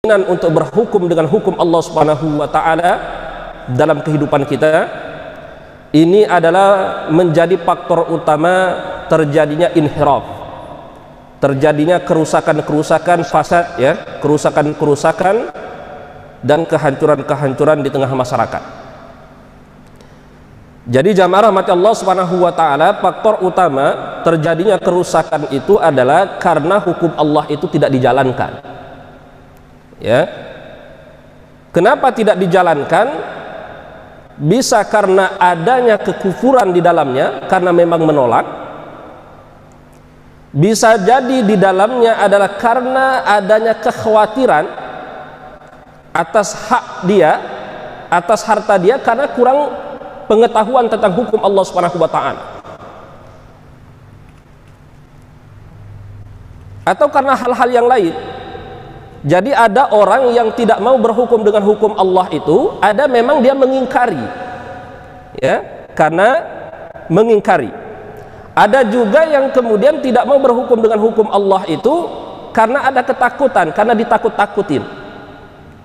keinginan untuk berhukum dengan hukum Allah Subhanahu wa taala dalam kehidupan kita, ini adalah menjadi faktor utama terjadinya inhiraf, terjadinya kerusakan-kerusakan fasad, ya, kerusakan-kerusakan dan kehancuran-kehancuran di tengah masyarakat. Jadi jamaah rahmati Allah Subhanahu wa taala, faktor utama terjadinya kerusakan itu adalah karena hukum Allah itu tidak dijalankan. Ya. Kenapa tidak dijalankan? Bisa karena adanya kekufuran di dalamnya, karena memang menolak. Bisa jadi di dalamnya adalah karena adanya kekhawatiran atas hak dia, atas harta dia, karena kurang pengetahuan tentang hukum Allah Subhanahu wa taala. Atau karena hal-hal yang lain. Jadi ada orang yang tidak mau berhukum dengan hukum Allah itu, ada memang dia mengingkari, ya, karena mengingkari. Ada juga yang kemudian tidak mau berhukum dengan hukum Allah itu karena ada ketakutan, karena ditakut-takutin.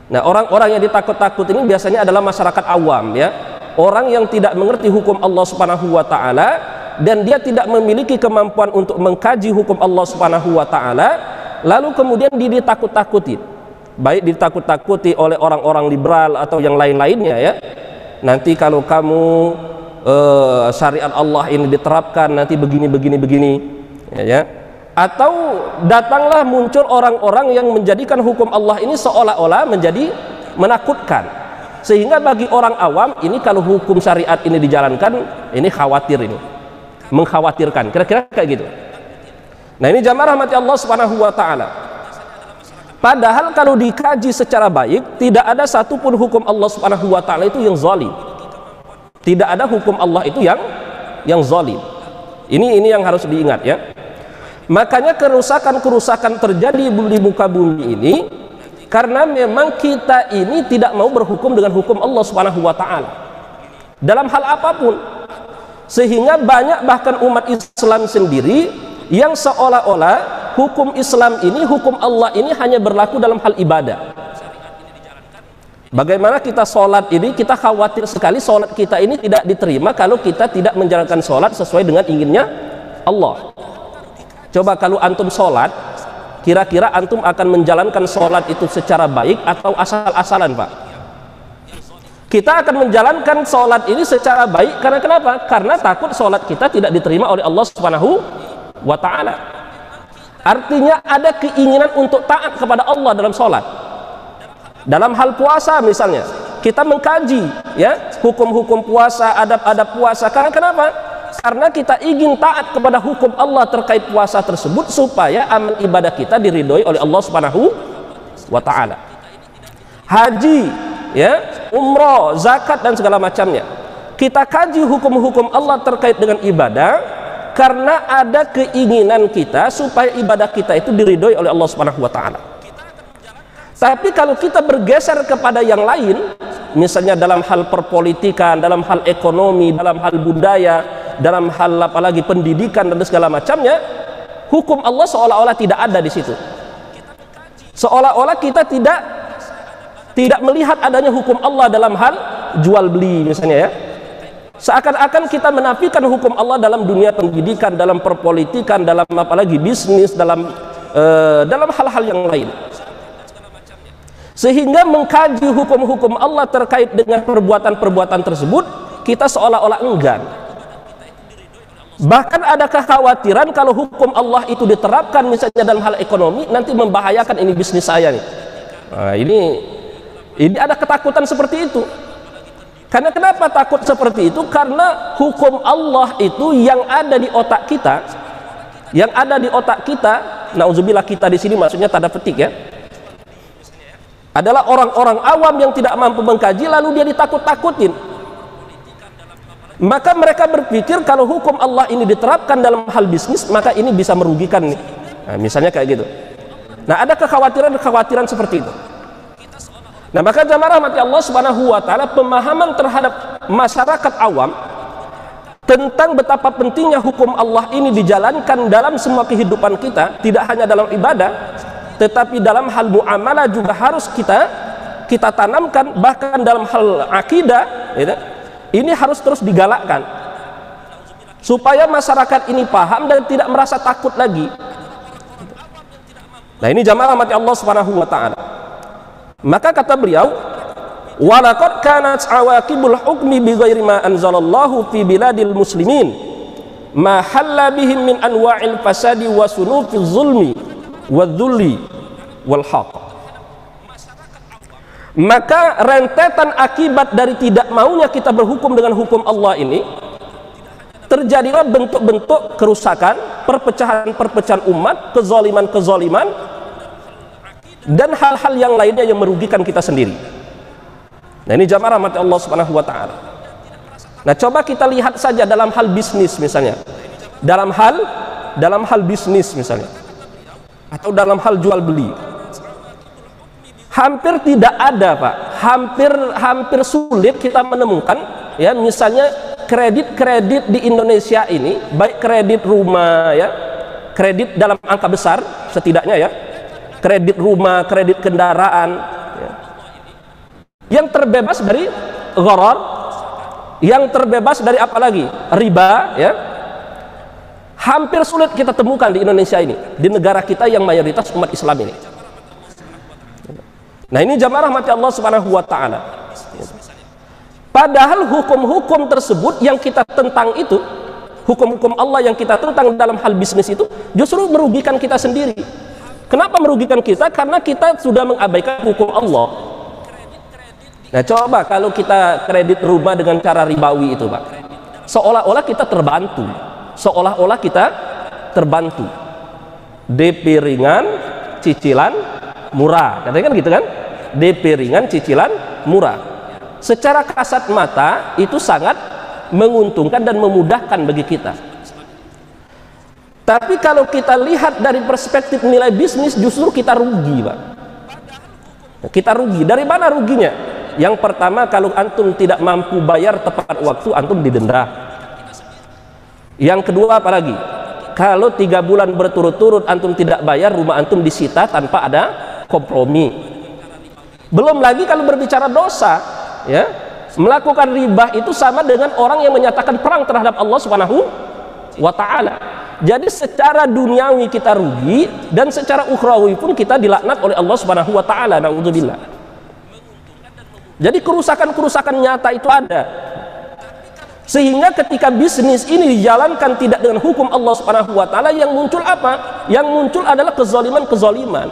Nah, orang-orang yang ditakut-takutin ini biasanya adalah masyarakat awam, ya, orang yang tidak mengerti hukum Allah Subhanahu wa taala dan dia tidak memiliki kemampuan untuk mengkaji hukum Allah Subhanahu wa taala. Lalu kemudian ditakut-takuti, baik ditakut-takuti oleh orang-orang liberal atau yang lain-lainnya, ya. Nanti kalau kamu syariat Allah ini diterapkan, nanti begini, ya. Atau datanglah muncul orang-orang yang menjadikan hukum Allah ini seolah-olah menjadi menakutkan, sehingga bagi orang awam ini kalau hukum syariat ini dijalankan, ini khawatir, ini mengkhawatirkan, kira-kira kayak gitu. Nah, ini jamaah rahmati Allah Subhanahu wa taala. Padahal kalau dikaji secara baik, tidak ada satupun hukum Allah Subhanahu wa taala itu yang zalim. Tidak ada hukum Allah itu yang zalim. Ini yang harus diingat, ya. Makanya kerusakan-kerusakan terjadi di muka bumi ini karena memang kita ini tidak mau berhukum dengan hukum Allah Subhanahu wa taala dalam hal apapun. Sehingga banyak bahkan umat Islam sendiri yang seolah-olah hukum Islam ini, hukum Allah ini hanya berlaku dalam hal ibadah. Bagaimana kita sholat ini, kita khawatir sekali sholat kita ini tidak diterima kalau kita tidak menjalankan sholat sesuai dengan inginnya Allah. Coba kalau antum sholat, kira-kira antum akan menjalankan sholat itu secara baik atau asal-asalan, Pak? Kita akan menjalankan sholat ini secara baik karena kenapa? Karena takut sholat kita tidak diterima oleh Allah Subhanahu wa ta'ala. Artinya ada keinginan untuk taat kepada Allah dalam sholat. Dalam hal puasa misalnya, kita mengkaji, ya, hukum-hukum puasa, adab-adab puasa. Karena kenapa? Karena kita ingin taat kepada hukum Allah terkait puasa tersebut supaya amal ibadah kita diridhoi oleh Allah Subhanahu wa ta'ala. Haji, ya, umroh, zakat dan segala macamnya, kita kaji hukum-hukum Allah terkait dengan ibadah karena ada keinginan kita supaya ibadah kita itu diridhoi oleh Allah Subhanahu wa taala. Tapi kalau kita bergeser kepada yang lain, misalnya dalam hal perpolitikan, dalam hal ekonomi, dalam hal budaya, dalam hal apalagi pendidikan dan segala macamnya, hukum Allah seolah-olah tidak ada di situ. Seolah-olah kita tidak melihat adanya hukum Allah dalam hal jual beli misalnya, ya. Seakan-akan kita menafikan hukum Allah dalam dunia pendidikan, dalam perpolitikan, dalam apalagi bisnis, dalam hal-hal yang lain. Sehingga mengkaji hukum-hukum Allah terkait dengan perbuatan-perbuatan tersebut, kita seolah-olah enggan. Bahkan ada kekhawatiran kalau hukum Allah itu diterapkan misalnya dalam hal ekonomi, nanti membahayakan ini bisnis saya nih. Nah, ini ada ketakutan seperti itu. Karena kenapa takut seperti itu? Karena hukum Allah itu yang ada di otak kita, nauzubillah, kita di sini maksudnya tanda petik, ya, adalah orang-orang awam yang tidak mampu mengkaji, lalu dia ditakut-takutin. Maka mereka berpikir kalau hukum Allah ini diterapkan dalam hal bisnis, maka ini bisa merugikan nih. Nah, misalnya kayak gitu. Nah, ada kekhawatiran seperti itu. Nah, maka jamaah rahmati Allah Subhanahu wa taala, pemahaman terhadap masyarakat awam tentang betapa pentingnya hukum Allah ini dijalankan dalam semua kehidupan kita, tidak hanya dalam ibadah, tetapi dalam hal muamalah juga harus kita tanamkan, bahkan dalam hal akidah, gitu, ini harus terus digalakkan supaya masyarakat ini paham dan tidak merasa takut lagi. Nah, ini jamaah rahmati Allah Subhanahu wa taala. Maka kata beliau, wa laqad kanat awaqibul hukmi bi ghairi ma anzalallahu fi biladil muslimin ma halla bihim min anwa'il fasadi wa sunufiz zulmi wadzulli wal haqq. Maka rentetan akibat dari tidak maunya kita berhukum dengan hukum Allah ini, terjadilah bentuk-bentuk kerusakan, perpecahan-perpecahan umat, kezaliman-kezaliman, dan hal-hal yang lainnya yang merugikan kita sendiri. Nah, ini jamaah rahmat Allah Subhanahu wa taala. Nah, coba kita lihat saja dalam hal bisnis misalnya. Dalam hal bisnis misalnya. Atau dalam hal jual beli. Hampir tidak ada, Pak. Hampir sulit kita menemukan, ya, misalnya kredit di Indonesia ini, baik kredit rumah, ya, kredit dalam angka besar setidaknya, ya, kredit rumah, kredit kendaraan, ya, yang terbebas dari gharar, yang terbebas dari apa lagi, riba, ya, hampir sulit kita temukan di Indonesia ini, di negara kita yang mayoritas umat Islam ini. Nah, ini jamaah rahmati Allah Subhanahu wa taala. Padahal hukum-hukum tersebut yang kita tentang itu, hukum-hukum Allah yang kita tentang dalam hal bisnis itu justru merugikan kita sendiri. Kenapa merugikan kita? Karena kita sudah mengabaikan hukum Allah. Nah, coba kalau kita kredit rumah dengan cara ribawi itu, Pak, seolah-olah kita terbantu. Seolah-olah kita terbantu. DP ringan, cicilan murah, katanya kan gitu kan? DP ringan, cicilan murah. Secara kasat mata itu sangat menguntungkan dan memudahkan bagi kita. Tapi kalau kita lihat dari perspektif nilai bisnis, justru kita rugi, Pak. Kita rugi. Dari mana ruginya? Yang pertama, kalau antum tidak mampu bayar tepat waktu, antum didenda. Yang kedua, apalagi? Kalau 3 bulan berturut-turut antum tidak bayar, rumah antum disita tanpa ada kompromi. Belum lagi kalau berbicara dosa, ya, melakukan riba itu sama dengan orang yang menyatakan perang terhadap Allah Subhanahu wa taala. Jadi secara duniawi kita rugi dan secara ukhrawi pun kita dilaknat oleh Allah Subhanahu wa taala. Naudzubillah. Jadi kerusakan-kerusakan nyata itu ada. Sehingga ketika bisnis ini dijalankan tidak dengan hukum Allah Subhanahu wa taala, yang muncul apa? Yang muncul adalah kezaliman-kezaliman.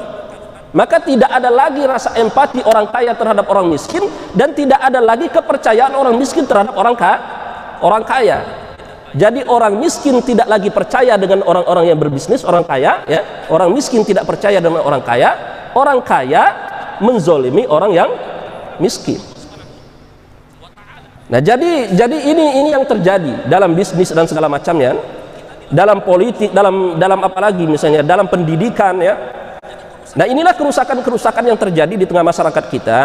Maka tidak ada lagi rasa empati orang kaya terhadap orang miskin, dan tidak ada lagi kepercayaan orang miskin terhadap orang kaya. Jadi orang miskin tidak lagi percaya dengan orang-orang yang berbisnis, orang kaya, ya. Orang miskin tidak percaya dengan orang kaya menzolimi orang yang miskin. Nah, jadi ini yang terjadi dalam bisnis dan segala macamnya, dalam politik, dalam apa lagi misalnya, dalam pendidikan, ya. Nah, inilah kerusakan-kerusakan yang terjadi di tengah masyarakat kita,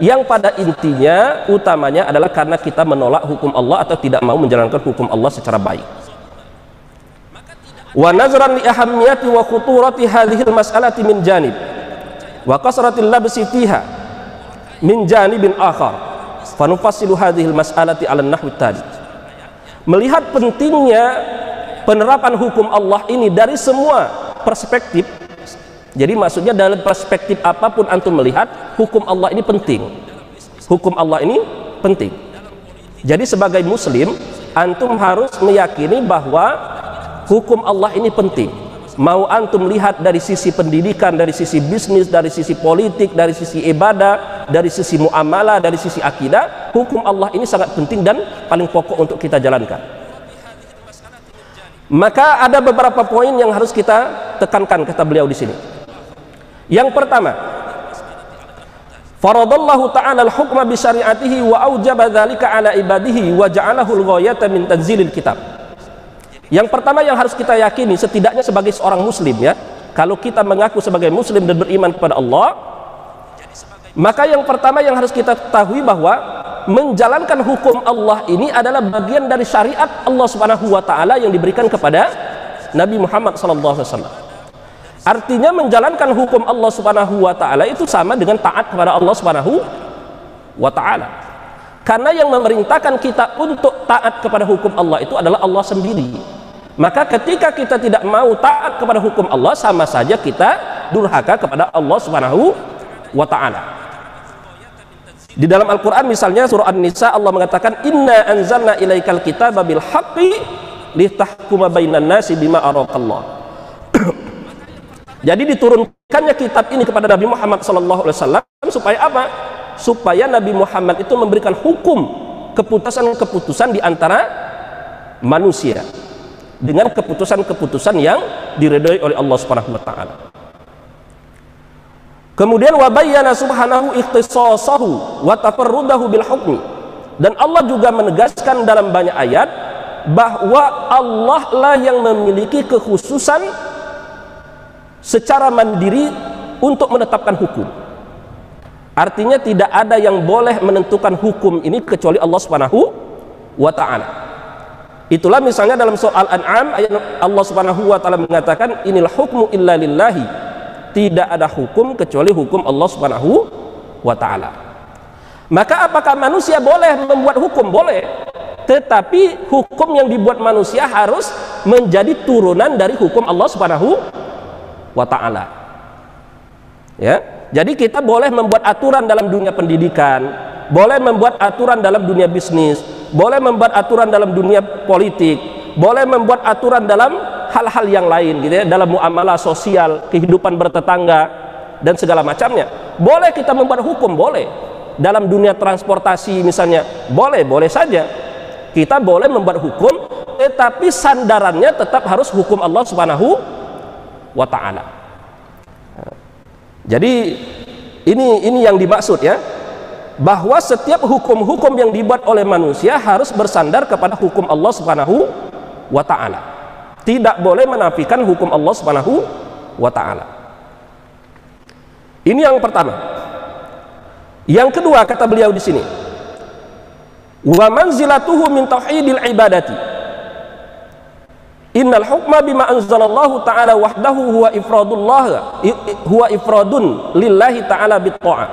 yang pada intinya utamanya adalah karena kita menolak hukum Allah atau tidak mau menjalankan hukum Allah secara baik. Wa nazran li ahammiyati wa khuturati hadhihi al-mas'alati min janib wa kasratil labsi fiha min janibin akhar fa nufassilu hadhihi al-mas'alati 'ala an-nahwi tali. Melihat pentingnya penerapan hukum Allah ini dari semua perspektif. Jadi maksudnya dalam perspektif apapun antum melihat, hukum Allah ini penting. Hukum Allah ini penting. Jadi sebagai muslim, antum harus meyakini bahwa hukum Allah ini penting. Mau antum lihat dari sisi pendidikan, dari sisi bisnis, dari sisi politik, dari sisi ibadah, dari sisi muamalah, dari sisi akidah, hukum Allah ini sangat penting dan paling pokok untuk kita jalankan. Maka ada beberapa poin yang harus kita tekankan, kata beliau di sini. Yang pertama, faradallahu ta'ala al-hukma bi syari'atihi wa aujaba dzalika 'ala ibadihi wa ja'alahu al-ghayata min tanzilil kitab. Yang pertama yang harus kita yakini, setidaknya sebagai seorang muslim, ya, kalau kita mengaku sebagai muslim dan beriman kepada Allah, maka yang pertama yang harus kita ketahui bahwa menjalankan hukum Allah ini adalah bagian dari syariat Allah Subhanahu wa taala yang diberikan kepada Nabi Muhammad sallallahu alaihi wasallam. Artinya menjalankan hukum Allah Subhanahu wa taala itu sama dengan taat kepada Allah Subhanahu wa taala. Karena yang memerintahkan kita untuk taat kepada hukum Allah itu adalah Allah sendiri. Maka ketika kita tidak mau taat kepada hukum Allah, sama saja kita durhaka kepada Allah Subhanahu wa taala. Di dalam Al-Qur'an misalnya surah An-Nisa Allah mengatakan inna anzalna ilaikal kitaba bil haqqi litahkuma bainan nasi bima araqallah. Jadi diturunkannya kitab ini kepada Nabi Muhammad SAW supaya apa? Supaya Nabi Muhammad itu memberikan hukum, keputusan-keputusan di antara manusia dengan keputusan-keputusan yang diridhoi oleh Allah Subhanahu wa taala. Kemudian wa bayyana subhanahu ikhtisasahu wa tafarrudahu bil hukmi. Dan Allah juga menegaskan dalam banyak ayat bahwa Allah lah yang memiliki kekhususan secara mandiri untuk menetapkan hukum. Artinya tidak ada yang boleh menentukan hukum ini kecuali Allah Subhanahu wa taala. Itulah misalnya dalam surah Al-An'am ayat Allah Subhanahu wa taala mengatakan inil hukmu illa lillahi. Tidak ada hukum kecuali hukum Allah Subhanahu wa taala. Maka apakah manusia boleh membuat hukum? Boleh. Tetapi hukum yang dibuat manusia harus menjadi turunan dari hukum Allah Subhanahu wa taala. Ya. Jadi kita boleh membuat aturan dalam dunia pendidikan, boleh membuat aturan dalam dunia bisnis, boleh membuat aturan dalam dunia politik, boleh membuat aturan dalam hal-hal yang lain gitu ya, dalam muamalah sosial, kehidupan bertetangga dan segala macamnya. Boleh kita membuat hukum, boleh. Dalam dunia transportasi misalnya, boleh saja. Kita boleh membuat hukum, tetapi sandarannya tetap harus hukum Allah Subhanahu wa taala. Jadi ini yang dimaksud ya, bahwa setiap hukum-hukum yang dibuat oleh manusia harus bersandar kepada hukum Allah Subhanahu wa taala. Tidak boleh menafikan hukum Allah Subhanahu wa taala. Ini yang pertama. Yang kedua kata beliau di sini, wa manzilatuhu min tauhidil ibadati. Innal hukma bima anzalallahu ta'ala wahdahu huwa ifradun lillahi ta'ala bitta'ah.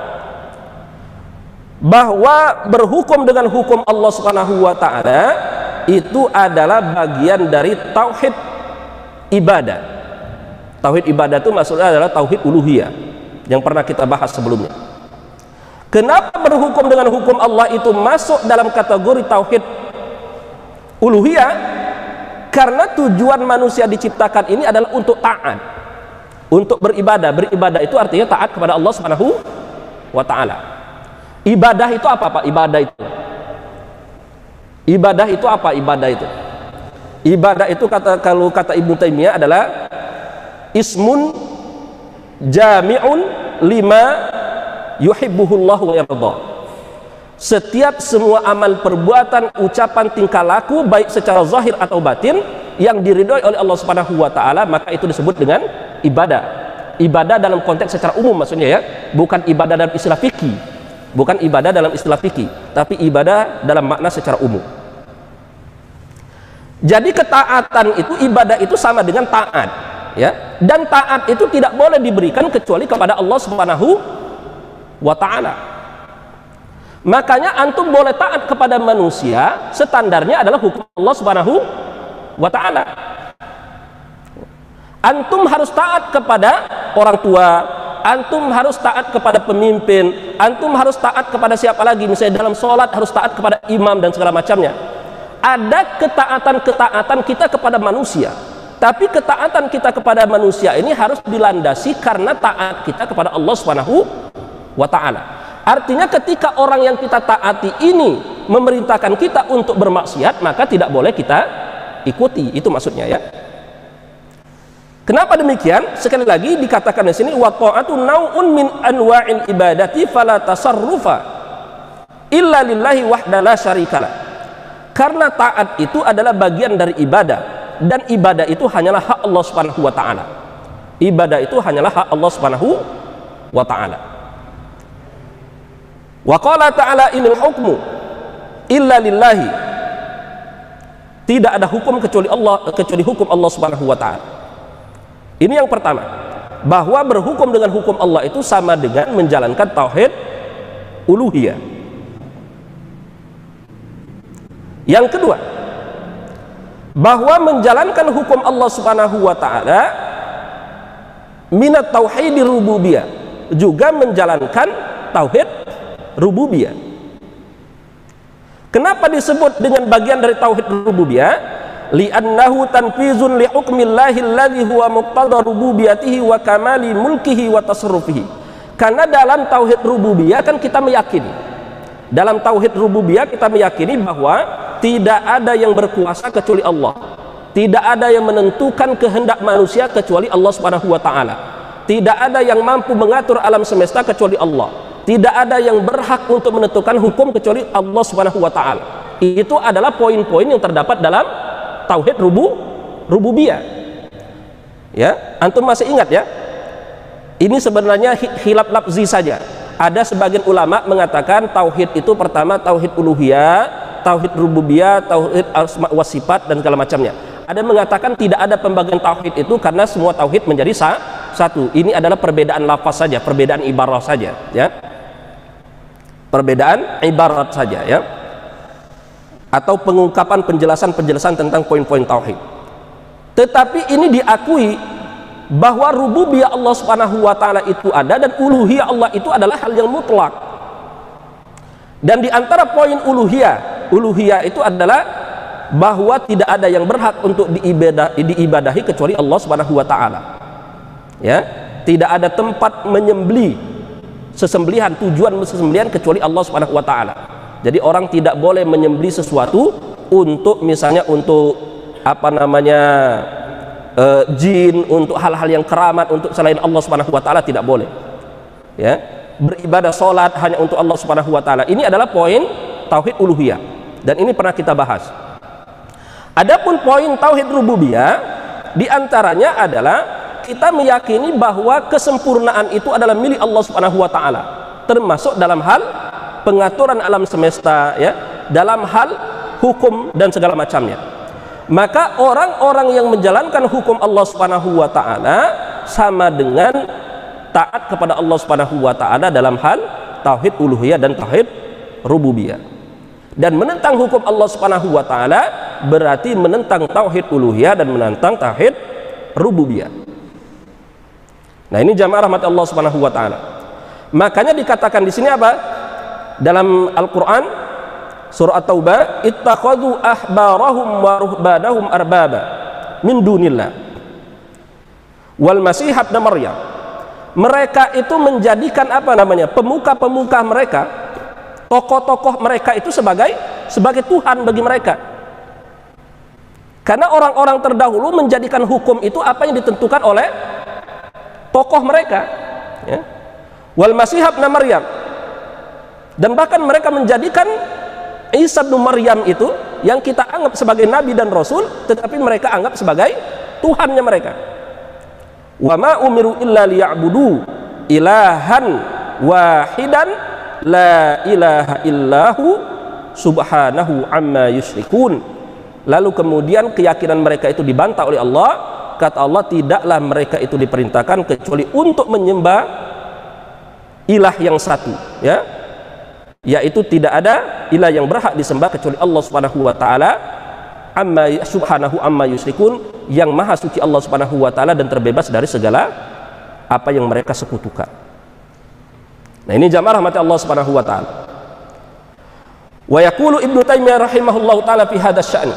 Bahwa berhukum dengan hukum Allah Subhanahu wa taala itu adalah bagian dari tauhid ibadah. Tauhid ibadah itu maksudnya adalah tauhid uluhiyah yang pernah kita bahas sebelumnya. Kenapa berhukum dengan hukum Allah itu masuk dalam kategori tauhid uluhiyah? Karena tujuan manusia diciptakan ini adalah untuk taat, untuk beribadah. Beribadah itu artinya taat kepada Allah Subhanahu wa taala. Ibadah itu apa Pak? Ibadah itu apa? Ibadah itu kalau kata Ibnu Taimiyah adalah ismun jami'un lima yuhibbuhullahu wa yarda. Setiap semua amal, perbuatan, ucapan, tingkah laku baik secara zahir atau batin yang diridhoi oleh Allah Subhanahu wa taala, maka itu disebut dengan ibadah. Ibadah dalam konteks secara umum maksudnya ya, bukan ibadah dalam istilah fikih. Bukan ibadah dalam istilah fikih, tapi ibadah dalam makna secara umum. Jadi ketaatan itu, ibadah itu sama dengan taat, ya. Dan taat itu tidak boleh diberikan kecuali kepada Allah Subhanahu wa taala. Makanya antum boleh taat kepada manusia, standarnya adalah hukum Allah Subhanahu wa taala. Antum harus taat kepada orang tua, antum harus taat kepada pemimpin, antum harus taat kepada siapa lagi, misalnya dalam sholat harus taat kepada imam dan segala macamnya. Ada ketaatan kita kepada manusia, tapi ketaatan kita kepada manusia ini harus dilandasi karena taat kita kepada Allah Subhanahu wa taala. Artinya ketika orang yang kita taati ini memerintahkan kita untuk bermaksiat, maka tidak boleh kita ikuti. Itu maksudnya ya. Kenapa demikian? Sekali lagi dikatakan di sini wa ta'atu nau'un min anwa'il ibadati fala tasarrufa illa lillahi wahda la syarikalah. Karena taat itu adalah bagian dari ibadah, dan ibadah itu hanyalah hak Allah Subhanahu wa taala. Ibadah itu hanyalah hak Allah Subhanahu wa taala. Wa qala ta'ala inil hukmu illa lillahi. Tidak ada hukum kecuali hukum Allah Subhanahu wa taala. Ini yang pertama. bahwa berhukum dengan hukum Allah itu sama dengan menjalankan tauhid uluhiyah. Yang kedua, bahwa menjalankan hukum Allah Subhanahu wa taala minat tauhid rububiyah, juga menjalankan tauhid rububiyah. Kenapa disebut dengan bagian dari tauhid rububiyah? Li'annahu tanfizun li hukmillahi alladhi huwa muqtada rububiyatihi wa kamali mulkihi wa tasarrufihi. Karena dalam tauhid rububiyah kan kita meyakini, dalam tauhid rububiyah kita meyakini bahwa tidak ada yang berkuasa kecuali Allah, tidak ada yang menentukan kehendak manusia kecuali Allah Subhanahu wa taala, tidak ada yang mampu mengatur alam semesta kecuali Allah, tidak ada yang berhak untuk menentukan hukum kecuali Allah Subhanahu wa taala. Itu adalah poin-poin yang terdapat dalam tauhid rububiyah. Ya, antum masih ingat ya? Ini sebenarnya khilaf lafzi saja. Ada sebagian ulama mengatakan tauhid itu pertama tauhid uluhiyah, tauhid rububiyah, tauhid asma wa sifat dan segala macamnya. Ada yang mengatakan tidak ada pembagian tauhid itu karena semua tauhid menjadi satu. Ini adalah perbedaan lafaz saja, perbedaan ibarat saja, ya. Perbedaan ibarat saja, ya. Atau pengungkapan penjelasan tentang poin-poin tauhid. Tetapi ini diakui bahwa rububiyah Allah Subhanahu wa taala itu ada dan uluhiyah Allah itu adalah hal yang mutlak. Dan di antara poin uluhiyah itu adalah bahwa tidak ada yang berhak untuk diibadahi kecuali Allah Subhanahu wa taala. Ya, tidak ada tempat menyembelih sesembelihan, tujuan sesembelihan kecuali Allah Subhanahu wa taala. Jadi orang tidak boleh menyembelih sesuatu untuk misalnya untuk apa namanya jin, untuk hal-hal yang keramat, untuk selain Allah Subhanahu wa taala tidak boleh. Ya, beribadah salat hanya untuk Allah Subhanahu wa taala. Ini adalah poin tauhid uluhiyah dan ini pernah kita bahas. Adapun poin tauhid rububiyah diantaranya adalah kita meyakini bahwa kesempurnaan itu adalah milik Allah Subhanahu wa taala, termasuk dalam hal pengaturan alam semesta, ya, dalam hal hukum dan segala macamnya. Maka orang-orang yang menjalankan hukum Allah Subhanahu wa taala sama dengan taat kepada Allah Subhanahu wa taala dalam hal tauhid uluhiyah dan tauhid rububiyah. Dan menentang hukum Allah Subhanahu wa taala berarti menentang tauhid uluhiyah dan menentang tauhid rububiyah. Nah, ini jamaah rahmat Allah Subhanahu wa taala. Makanya dikatakan di sini apa? Dalam Al-Qur'an surah At-Taubah, ittakhadhu ahbarahum wa ruhbanahum arbaba min dunillah wal masih ibn Maryam. Mereka itu menjadikan apa namanya? Pemuka-pemuka mereka, tokoh-tokoh mereka itu sebagai Tuhan bagi mereka. Karena orang-orang terdahulu menjadikan hukum itu apa yang ditentukan oleh tokoh mereka, ya. Wal masih ibn Maryam. Dan bahkan mereka menjadikan Isa bin Maryam itu yang kita anggap sebagai nabi dan rasul, tetapi mereka anggap sebagai Tuhannya mereka. Wa ma umiru illa liya'budu ilahan wahidan la ilaha illahu subhanahu amma yusyrikun. Lalu kemudian keyakinan mereka itu dibantah oleh Allah. Kata Allah, tidaklah mereka itu diperintahkan kecuali untuk menyembah ilah yang satu, ya, yaitu tidak ada ilah yang berhak disembah kecuali Allah Subhanahu wa taala, subhanahu amma yusyrikun, yang maha suci Allah Subhanahu wa taala dan terbebas dari segala apa yang mereka sekutukan. Nah, ini jamaah rahmat Allah Subhanahu wa taala. Wa yaqulu Ibnu Taimiyah rahimahullahu taala fi hadzal sya'n.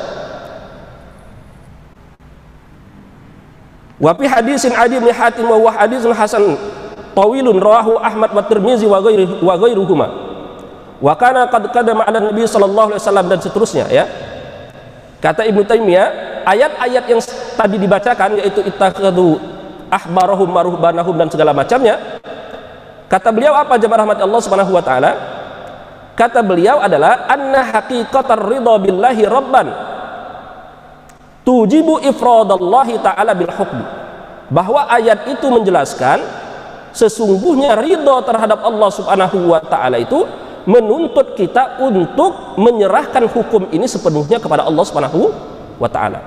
Wa fi hadisin Adi bin Hatim wa huwa hadisun hasan tawilun rawahu Ahmad wa Tirmizi wa ghairuhuma. Wa kana qad qadama 'ala Nabi sallallahu alaihi wasallam, dan seterusnya, ya. Kata Ibnu Taimiyah, ayat-ayat yang tadi dibacakan yaitu ittakhadhu ahbarahum wa ruhbanahum dan segala macamnya, kata beliau apa jamaah rahmat Allah Subhanahu wa taala? Kata beliau adalah anna haqiqatar ridha billahi rabban tujibu ifradallahi ta'ala bil hukm. Bahwa ayat itu menjelaskan sesungguhnya ridha terhadap Allah Subhanahu wa taala itu menuntut kita untuk menyerahkan hukum ini sepenuhnya kepada Allah Subhanahu wa taala.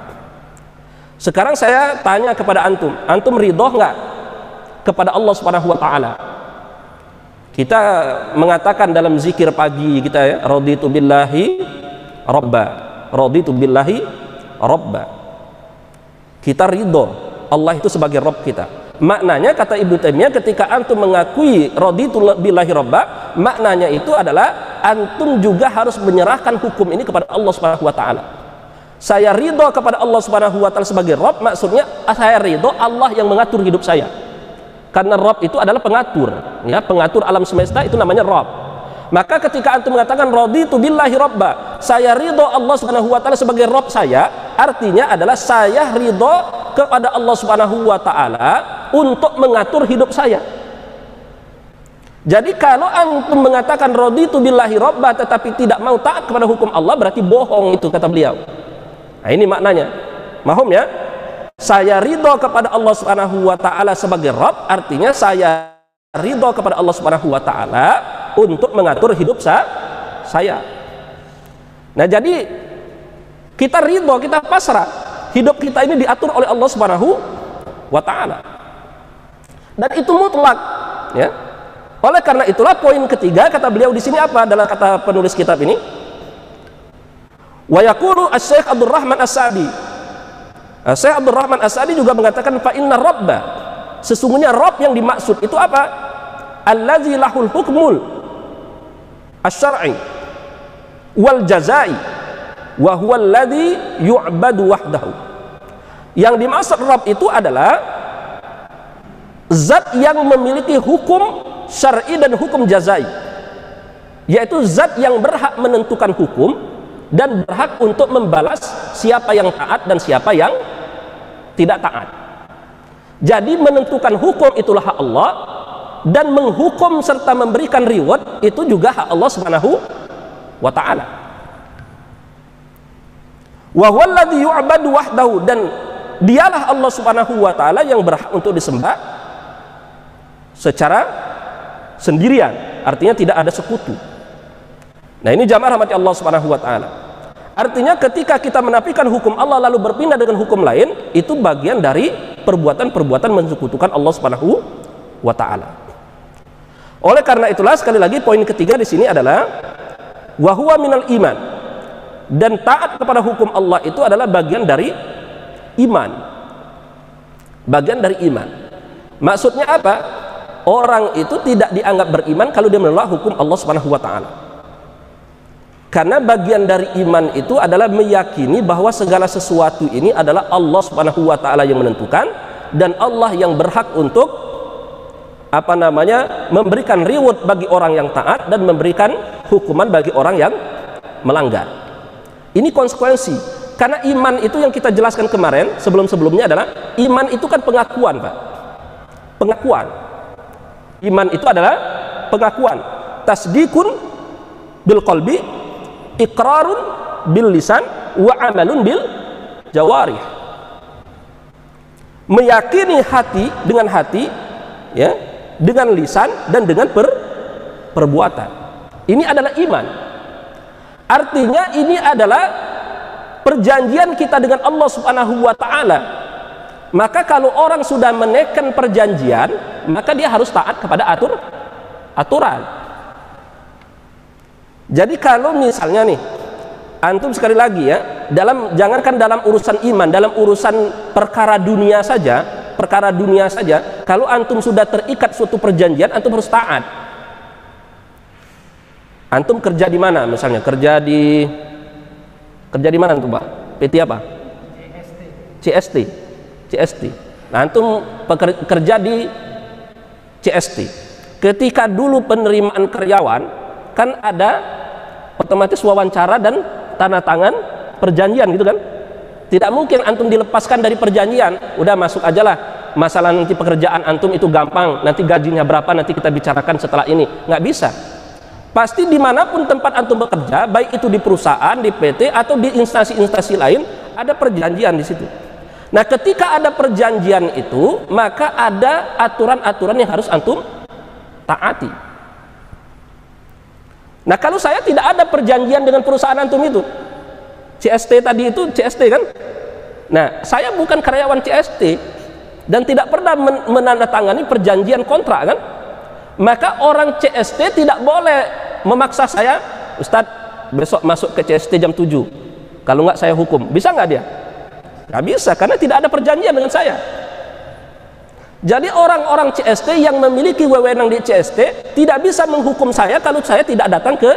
Sekarang saya tanya kepada antum ridha enggak kepada Allah Subhanahu wa taala. Kita mengatakan dalam zikir pagi kita ya, raditu billahi robba, raditu billahi robba. Kita ridho Allah itu sebagai Rabb kita. Maknanya kata Ibnu Taimiyah, ketika antum mengakui raditu billahi robba, maknanya itu adalah antum juga harus menyerahkan hukum ini kepada Allah Subhanahu wa taala. Saya ridho kepada Allah Subhanahu wa taala sebagai Rabb, maksudnya saya ridho Allah yang mengatur hidup saya. Karena Rabb itu adalah pengatur, ya, pengatur alam semesta itu namanya Rabb. Maka ketika antum mengatakan raditu billahi robba, saya ridho Allah Subhanahu wa taala sebagai Rabb saya, artinya adalah saya ridho kepada Allah Subhanahu wa taala untuk mengatur hidup saya. Jadi kalau antum mengatakan raditu billahi robba tetapi tidak mau taat kepada hukum Allah, berarti bohong itu kata beliau. Nah, ini maknanya. Mahum ya? Saya ridho kepada Allah Subhanahu wa taala sebagai Rabb, artinya saya ridho kepada Allah Subhanahu wa taala untuk mengatur hidup saya. Nah, jadi kita ridho, kita pasrah. Hidup kita ini diatur oleh Allah Subhanahu wa taala. Dan itu mutlak, ya. Oleh karena itulah poin ketiga kata beliau di sini apa? Adalah kata penulis kitab ini. Wa yaqulu Asy-Syaikh Abdul Rahman As-Sa'di. Syekh Abdul Rahman As-Sa'di juga mengatakan fa inna rabba, sesungguhnya Rabb yang dimaksud itu apa? Allazi lahul hukmul asy-syar'i wal jazai wa huwa alladzi yu'badu wahdahu. Yang dimaksud Rabb itu adalah zat yang memiliki hukum syar'i dan hukum jazai, yaitu zat yang berhak menentukan hukum dan berhak untuk membalas siapa yang taat dan siapa yang tidak taat. Jadi menentukan hukum itulah hak Allah, dan menghukum serta memberikan reward itu juga hak Allah Subhanahu wa taala. Wa huwa alladzi yu'badu wahdahu, dan dialah Allah Subhanahu wa taala yang berhak untuk disembah secara sendirian, artinya tidak ada sekutu. Nah, ini jamaah rahmati Allah Subhanahu wa taala. Artinya ketika kita menafikan hukum Allah lalu berpindah dengan hukum lain, itu bagian dari perbuatan-perbuatan mensekutukan Allah Subhanahu wa taala. Oleh karena itulah sekali lagi poin ketiga di sini adalah wa huwa minal iman. Dan taat kepada hukum Allah itu adalah bagian dari iman. Bagian dari iman. Maksudnya apa? Orang itu tidak dianggap beriman kalau dia menolak hukum Allah Subhanahu wa taala. Karena bagian dari iman itu adalah meyakini bahwa segala sesuatu ini adalah Allah Subhanahu wa taala yang menentukan, dan Allah yang berhak untuk memberikan reward bagi orang yang taat dan memberikan hukuman bagi orang yang melanggar. Ini konsekuensi. Karena iman itu yang kita jelaskan kemarin sebelum-sebelumnya adalah iman itu kan pengakuan, Pak. Pengakuan. Iman itu adalah pengakuan. Tasdikun bil qalbi, iqrarun bil lisan, wa amalun bil jawarih. Meyakini hati dengan hati, ya, dengan lisan dan dengan perbuatan. Ini adalah iman. Artinya ini adalah perjanjian kita dengan Allah Subhanahu wa taala. Maka kalau orang sudah menekan perjanjian, maka dia harus taat kepada aturan. Jadi kalau misalnya nih, antum sekali lagi ya, jangankan dalam urusan iman, dalam urusan perkara dunia saja, kalau antum sudah terikat suatu perjanjian, antum harus taat. Antum kerja di mana misalnya? Kerja di mana antum, Pak? PT apa? CST. Nah, antum kerja di CST. Ketika dulu penerimaan karyawan kan ada otomatis wawancara dan tanda tangan perjanjian gitu kan. Tidak mungkin antum dilepaskan dari perjanjian, udah masuk aja lah, masalah nanti pekerjaan antum itu gampang, nanti gajinya berapa nanti kita bicarakan setelah ini. Nggak bisa. Pasti dimanapun tempat antum bekerja, baik itu di perusahaan, di PT atau di instansi-instansi lain, ada perjanjian di situ. Nah, ketika ada perjanjian itu, maka ada aturan-aturan yang harus antum taati. Nah, kalau saya tidak ada perjanjian dengan perusahaan antum itu, CST tadi itu CST kan? Nah, saya bukan karyawan CST, dan tidak pernah menandatangani perjanjian kontrak kan, maka orang CST tidak boleh memaksa saya, Ustadz besok masuk ke CST jam 7, kalau nggak saya hukum. Bisa nggak dia? Nggak bisa, karena tidak ada perjanjian dengan saya. Jadi orang-orang CST yang memiliki wewenang di CST tidak bisa menghukum saya kalau saya tidak datang ke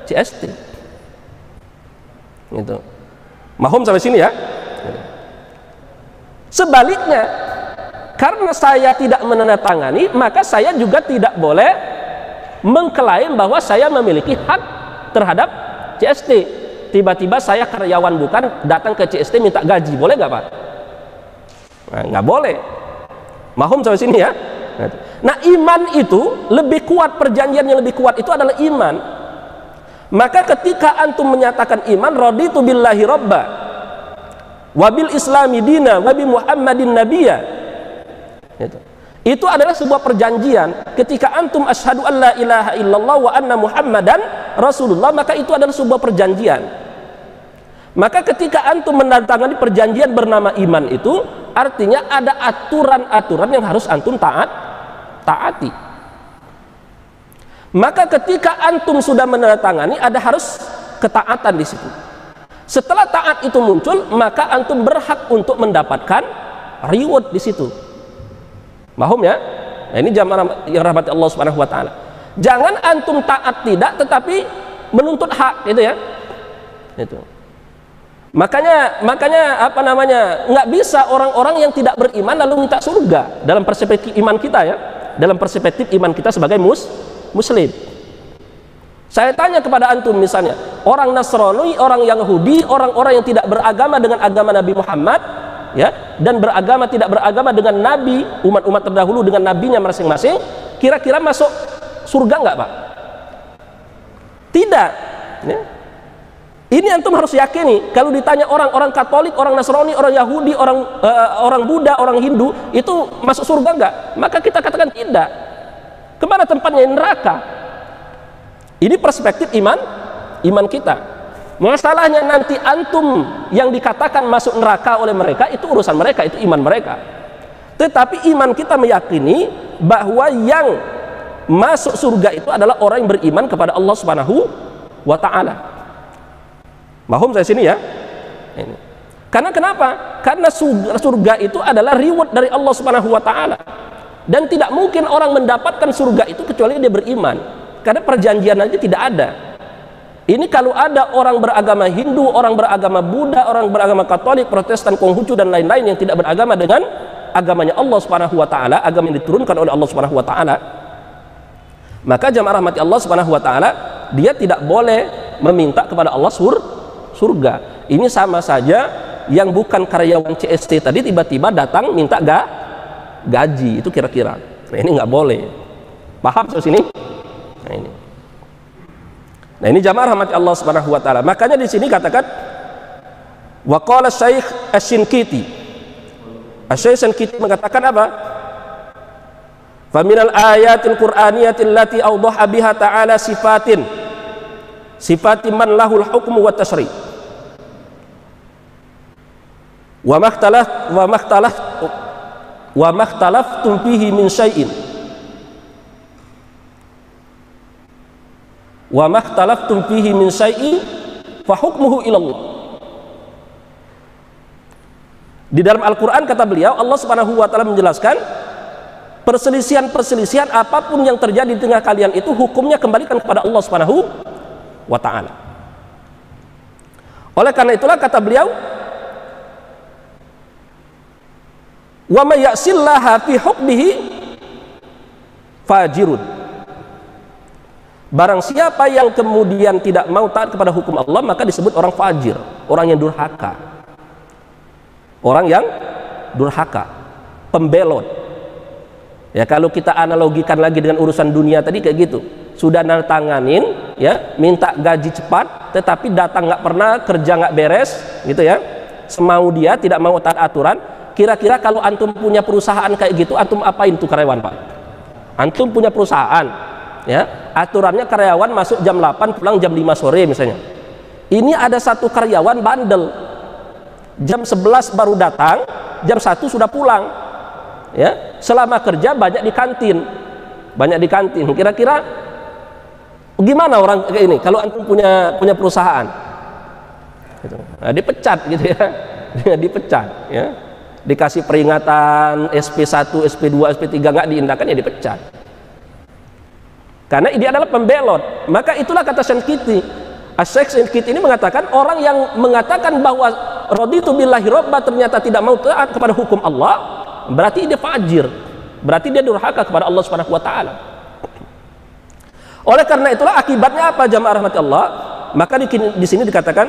CST. Gitu. Mahum sampai sini ya. Sebaliknya, karena saya tidak menandatangani, maka saya juga tidak boleh mengklaim bahwa saya memiliki hak terhadap CST. Tiba-tiba saya karyawan bukan, datang ke CST minta gaji, boleh nggak Pak? Nah, nggak boleh. Mahum sampai sini ya. Nah, iman itu lebih kuat, perjanjian yang lebih kuat itu adalah iman. Maka ketika antum menyatakan iman, raditu billahi robba, wabil islami dina, wabi muhammadin nabiyya, itu adalah sebuah perjanjian. Ketika antum asyhadu an la ilaha illallah wa anna muhammadan rasulullah, maka itu adalah sebuah perjanjian. Maka ketika antum menandatangani perjanjian bernama iman itu, artinya ada aturan-aturan yang harus antum taati. Maka ketika antum sudah menandatangani, ada harus ketaatan di situ. Setelah taat itu muncul, maka antum berhak untuk mendapatkan reward di situ. Mahum ya? Nah, ini jamaah yang rahmati Allah Subhanahu wa taala. Jangan antum taat tidak tetapi menuntut hak, gitu ya. Itu. Makanya apa namanya? Nggak bisa orang-orang yang tidak beriman lalu minta surga dalam perspektif iman kita ya. Dalam perspektif iman kita sebagai muslim. Saya tanya kepada antum misalnya, orang Nasrani, orang Yahudi, orang-orang yang tidak beragama dengan agama Nabi Muhammad ya, dan tidak beragama dengan nabi, umat-umat terdahulu dengan nabinya masing-masing, kira-kira masuk surga nggak Pak? Tidak ya. Ini antum harus yakini. Kalau ditanya orang-orang Katolik, orang Nasrani, orang Yahudi, orang Buddha, orang Hindu itu masuk surga nggak? Maka kita katakan tidak. Kemana tempatnya? Neraka. Ini perspektif iman kita. Masalahnya nanti antum yang dikatakan masuk neraka oleh mereka, itu urusan mereka, itu iman mereka. Tetapi iman kita meyakini bahwa yang masuk surga itu adalah orang yang beriman kepada Allah Subhanahu wa taala. Mahum saya sini ya. Ini. Karena kenapa? Karena surga itu adalah reward dari Allah Subhanahu wa taala. Dan tidak mungkin orang mendapatkan surga itu kecuali dia beriman. Karena perjanjian aja tidak ada. Ini kalau ada orang beragama Hindu, orang beragama Buddha, orang beragama Katolik, Protestan, Konghucu dan lain-lain yang tidak beragama dengan agamanya Allah Subhanahu wa taala, agama yang diturunkan oleh Allah Subhanahu wa taala, maka jamaah rahmati Allah Subhanahu wa taala, dia tidak boleh meminta kepada Allah surga. Ini sama saja yang bukan karyawan CST tadi tiba-tiba datang minta gaji, itu kira-kira. Nah, ini nggak boleh. Paham sampai sini? Nah ini jamaah rahmati Allah Subhanahu wa taala. Makanya di sini katakan wa qala Syekh Asy-Syinkiti. Syekh Asy-Syinkiti mengatakan apa? Fa minal ayatil qur'aniyatil lati awdaha biha ta'ala sifatin man lahul hukmu wat tasri'. Wa makhtalaftum fihi min syai'in wa makhtalaftum fihi min syai'in fa hukmuhu ilallah. Di dalam Al-Qur'an kata beliau, Allah Subhanahu wa taala menjelaskan perselisihan-perselisihan apapun yang terjadi di tengah kalian itu hukumnya kembalikan kepada Allah Subhanahu wa taala. Oleh karena itulah kata beliau, wa may ya'sillaha fi hukmihi fajirun. Barang siapa yang kemudian tidak mau taat kepada hukum Allah, maka disebut orang fajir, orang yang durhaka. Orang yang durhaka, pembelot. Ya, kalau kita analogikan lagi dengan urusan dunia tadi kayak gitu. Sudah nantanganin, ya, minta gaji cepat, tetapi datang nggak pernah, kerja nggak beres, gitu ya. Semau dia, tidak mau taat aturan. Kira-kira kalau antum punya perusahaan kayak gitu, antum apain tuh karyawan, Pak? Antum punya perusahaan, ya, aturannya karyawan masuk jam 8, pulang jam 5 sore misalnya. Ini ada satu karyawan bandel, jam 11 baru datang, jam 1 sudah pulang. ya, selama kerja banyak di kantin. Banyak di kantin. Kira-kira gimana orang kayak ini kalau antum punya perusahaan? Gitu. Nah, dipecat gitu ya. Dipecat ya. Dikasih peringatan SP1, SP2, SP3 nggak diindahkan ya dipecat. Karena ini adalah pembelot. Maka itulah kata Syankiti. Asy-Syaikh Syankiti ini mengatakan orang yang mengatakan bahwa raditu billahi robba ternyata tidak mau taat kepada hukum Allah, berarti dia fajir. Berarti dia durhaka kepada Allah Subhanahu wa taala. Oleh karena itulah akibatnya apa jamaah rahmati Allah? Maka di sini dikatakan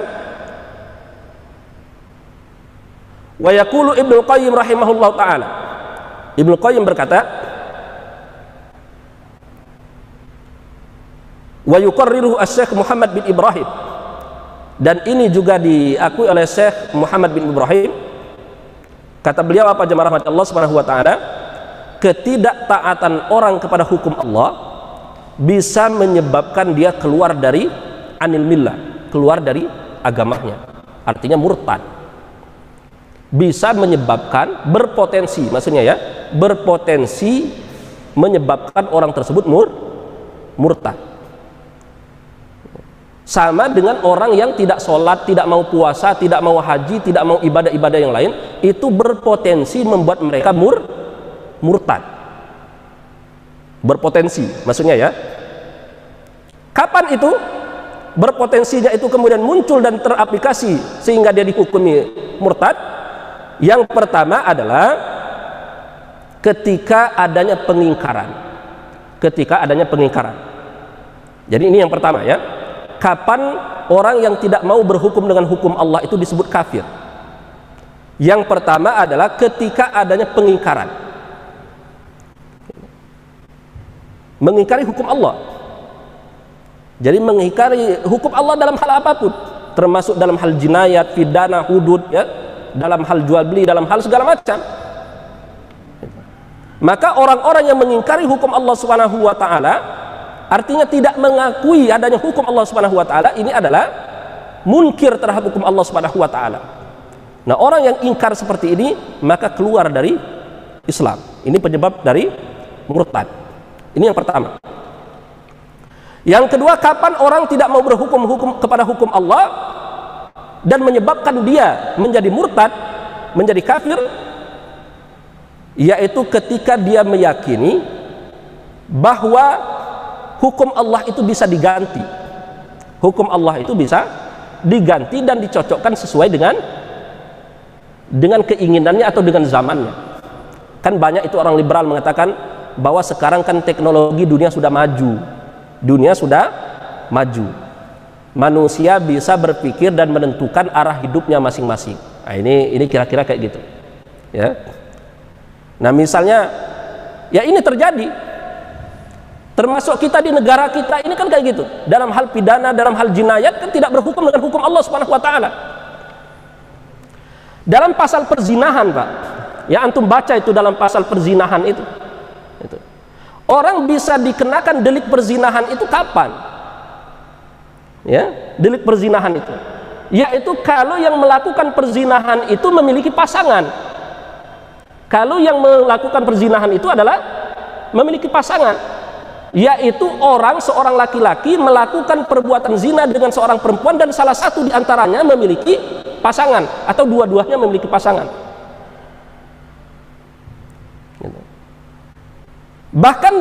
wa yaqulu Ibnu Qayyim rahimahullahu taala. Ibnu Qayyim berkata, wa yuqarriruhu Asy-Syaikh Muhammad bin Ibrahim, dan ini juga diakui oleh Syekh Muhammad bin Ibrahim. Kata beliau apa jemaah rahmat Allah Subhanahu wa taala, ketidaktaatan orang kepada hukum Allah bisa menyebabkan dia keluar dari anil millah, keluar dari agamanya, artinya murtad. Bisa menyebabkan, berpotensi, maksudnya ya, berpotensi menyebabkan orang tersebut murtad. Sama dengan orang yang tidak sholat, tidak mau puasa, tidak mau haji, tidak mau ibadah-ibadah yang lain, itu berpotensi membuat mereka murtad. Berpotensi, maksudnya ya. Kapan itu berpotensinya itu kemudian muncul dan teraplikasi sehingga dia dihukumi murtad? Yang pertama adalah ketika adanya pengingkaran. Ketika adanya pengingkaran. Jadi ini yang pertama ya. Kapan orang yang tidak mau berhukum dengan hukum Allah itu disebut kafir? Yang pertama adalah ketika adanya pengingkaran. Mengingkari hukum Allah. Jadi mengingkari hukum Allah dalam hal apapun, termasuk dalam hal jinayat, pidana, hudud ya, dalam hal jual beli, dalam hal segala macam. Maka orang-orang yang mengingkari hukum Allah Subhanahu wa taala, artinya tidak mengakui adanya hukum Allah Subhanahu wa taala, ini adalah munkir terhadap hukum Allah Subhanahu wa taala. Nah, orang yang ingkar seperti ini maka keluar dari Islam. Ini penyebab dari murtad. Ini yang pertama. Yang kedua, kapan orang tidak mau berhukum kepada hukum Allah dan menyebabkan dia menjadi murtad, menjadi kafir, yaitu ketika dia meyakini bahwa hukum Allah itu bisa diganti. Hukum Allah itu bisa diganti dan dicocokkan sesuai dengan keinginannya atau dengan zamannya. Kan banyak itu orang liberal mengatakan bahwa sekarang kan teknologi dunia sudah maju. Dunia sudah maju. Manusia bisa berpikir dan menentukan arah hidupnya masing-masing. Nah, ini kira-kira kayak gitu. Ya. Nah, misalnya ya ini terjadi. Termasuk kita di negara kita ini kan kayak gitu. Dalam hal pidana, dalam hal jinayat kan tidak berhukum dengan hukum Allah Subhanahu wa taala. Dalam pasal perzinahan, Pak. Ya antum baca itu dalam pasal perzinahan itu. Orang bisa dikenakan delik perzinahan itu kapan? Ya, delik perzinahan itu. Yaitu kalau yang melakukan perzinahan itu memiliki pasangan. Kalau yang melakukan perzinahan itu adalah memiliki pasangan, yaitu seorang laki-laki melakukan perbuatan zina dengan seorang perempuan dan salah satu di antaranya memiliki pasangan atau dua-duanya memiliki pasangan. Bahkan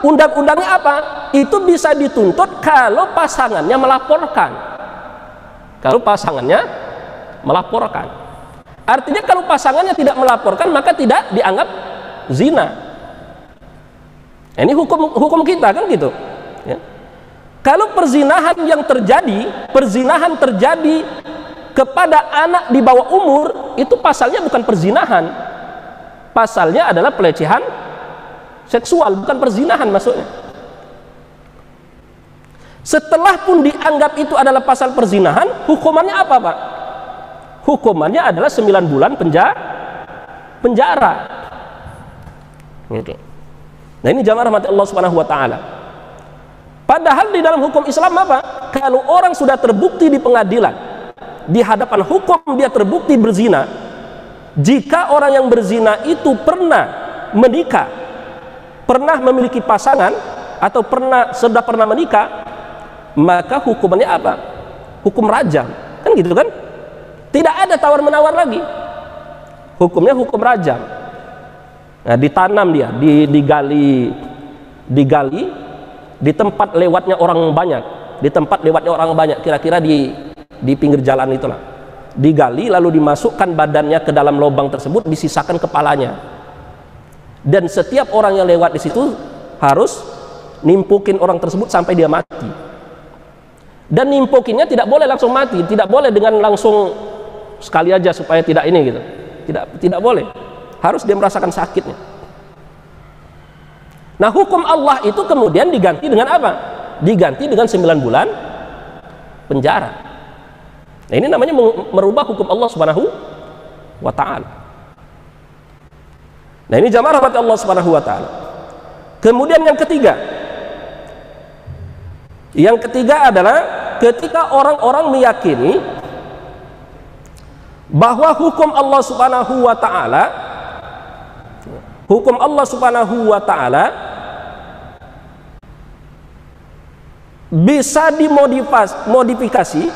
undang-undangnya apa? Itu bisa dituntut kalau pasangannya melaporkan. Kalau pasangannya melaporkan. Artinya kalau pasangannya tidak melaporkan maka tidak dianggap zina. Ini hukum kita kan gitu. Ya. Kalau perzinahan terjadi kepada anak di bawah umur, itu pasalnya bukan perzinahan. Pasalnya adalah pelecehan seksual, bukan perzinahan maksudnya. Setelah pun dianggap itu adalah pasal perzinahan, hukumannya apa, Pak? Hukumannya adalah 9 bulan penjara. Oke. Nah, ini jamaah rahmat Allah Subhanahu wa taala. Padahal di dalam hukum Islam apa? Kalau orang sudah terbukti di pengadilan, di hadapan hukum dia terbukti berzina, jika orang yang berzina itu pernah menikah, pernah memiliki pasangan atau sudah pernah menikah, maka hukumannya apa? Hukum rajam, kan gitu kan? Tidak ada tawar menawar lagi, hukumnya hukum rajam. Nah, ditanam dia, digali di tempat lewatnya orang banyak, kira-kira di pinggir jalan itulah, digali lalu dimasukkan badannya ke dalam lubang tersebut, disisakan kepalanya, dan setiap orang yang lewat di situ harus nimpukin orang tersebut sampai dia mati. Dan nimpukinnya tidak boleh langsung mati, tidak boleh dengan langsung sekali aja supaya tidak ini gitu, tidak boleh, harus dia merasakan sakitnya. Nah, hukum Allah itu kemudian diganti dengan apa? Diganti dengan 9 bulan penjara. Nah, ini namanya merubah hukum Allah Subhanahu wa ta'ala. Nah, ini jamaah rahmat Allah Subhanahu wa ta'ala. Kemudian yang ketiga adalah ketika orang-orang meyakini bahwa hukum Allah Subhanahu wa ta'ala bisa dimodifikasi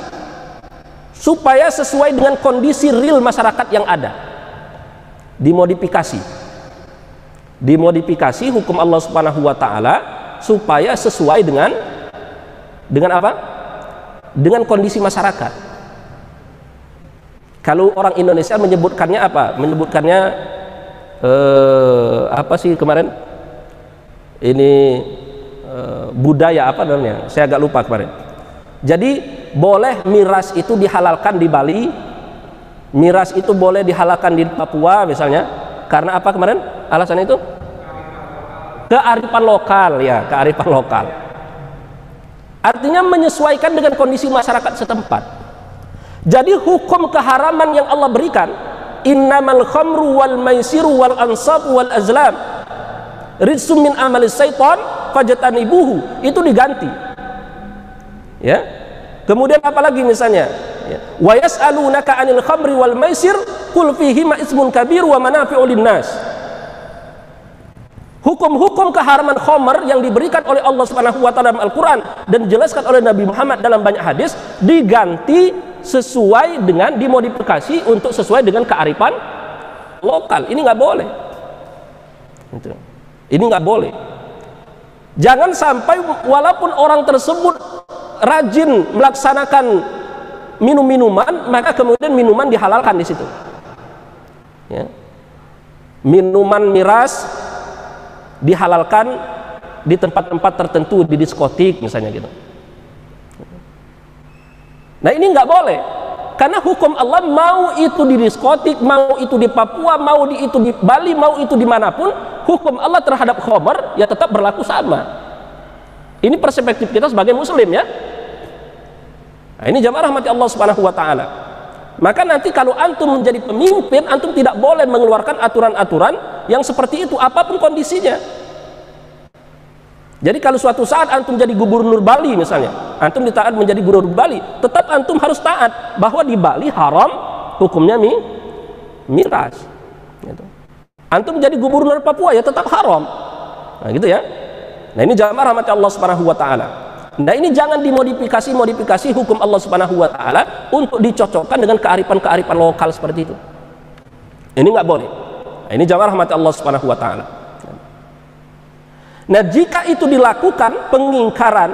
supaya sesuai dengan kondisi real masyarakat yang ada. Dimodifikasi hukum Allah Subhanahu wa ta'ala supaya sesuai dengan apa? Dengan kondisi masyarakat. Kalau orang Indonesia menyebutkannya apa? Menyebutkannya apa sih kemarin? Ini budaya apa namanya? Saya agak lupa kemarin. Jadi boleh miras itu dihalalkan di Bali, miras itu boleh dihalalkan di Papua misalnya. Karena apa kemarin? Alasan itu? Kearifan lokal, ya, kearifan lokal. Artinya menyesuaikan dengan kondisi masyarakat setempat. Jadi hukum keharaman yang Allah berikan, innamal khamru wal maisiru wal ansabu wal azlam rijsum min amalis syaitan fajtanibuhu, itu diganti. Ya. Kemudian apalagi misalnya, ya, wa yas'alunaka 'anil khamri wal maisir qul fihima ismun kabir wa manafi'u linnas. Hukum-hukum keharaman khamr yang diberikan oleh Allah Subhanahu wa taala dalam Al-Qur'an dan dijelaskan oleh Nabi Muhammad dalam banyak hadis diganti sesuai dengan, dimodifikasi untuk sesuai dengan kearifan lokal. Ini nggak boleh. Ini nggak boleh. Jangan sampai walaupun orang tersebut rajin melaksanakan minum-minuman, maka kemudian minuman dihalalkan di situ. Ya. Minuman miras dihalalkan di tempat-tempat tertentu, di diskotik misalnya gitu. Nah, ini nggak boleh, karena hukum Allah mau itu di diskotik, mau itu di Papua, mau itu di Bali, mau itu dimanapun, hukum Allah terhadap khamr ya tetap berlaku sama. Ini perspektif kita sebagai muslim, ya. Nah, ini jamaah rahmati Allah Subhanahu wa ta'ala. Maka nanti kalau antum menjadi pemimpin, antum tidak boleh mengeluarkan aturan-aturan yang seperti itu apapun kondisinya. Jadi kalau suatu saat antum jadi gubernur Bali misalnya, antum ditaat menjadi gubernur Bali, tetap antum harus taat bahwa di Bali haram hukumnya miras. Gitu. Antum menjadi gubernur Papua ya tetap haram. Nah, gitu ya. Nah, ini jamaah rahmat Allah Subhanahu wa ta'ala. Nah, ini jangan dimodifikasi hukum Allah Subhanahu wa ta'ala untuk dicocokkan dengan kearifan-kearifan lokal seperti itu. Ini nggak boleh. Nah, ini jamaah rahmat Allah Subhanahu wa ta'ala. Nah, jika itu dilakukan pengingkaran,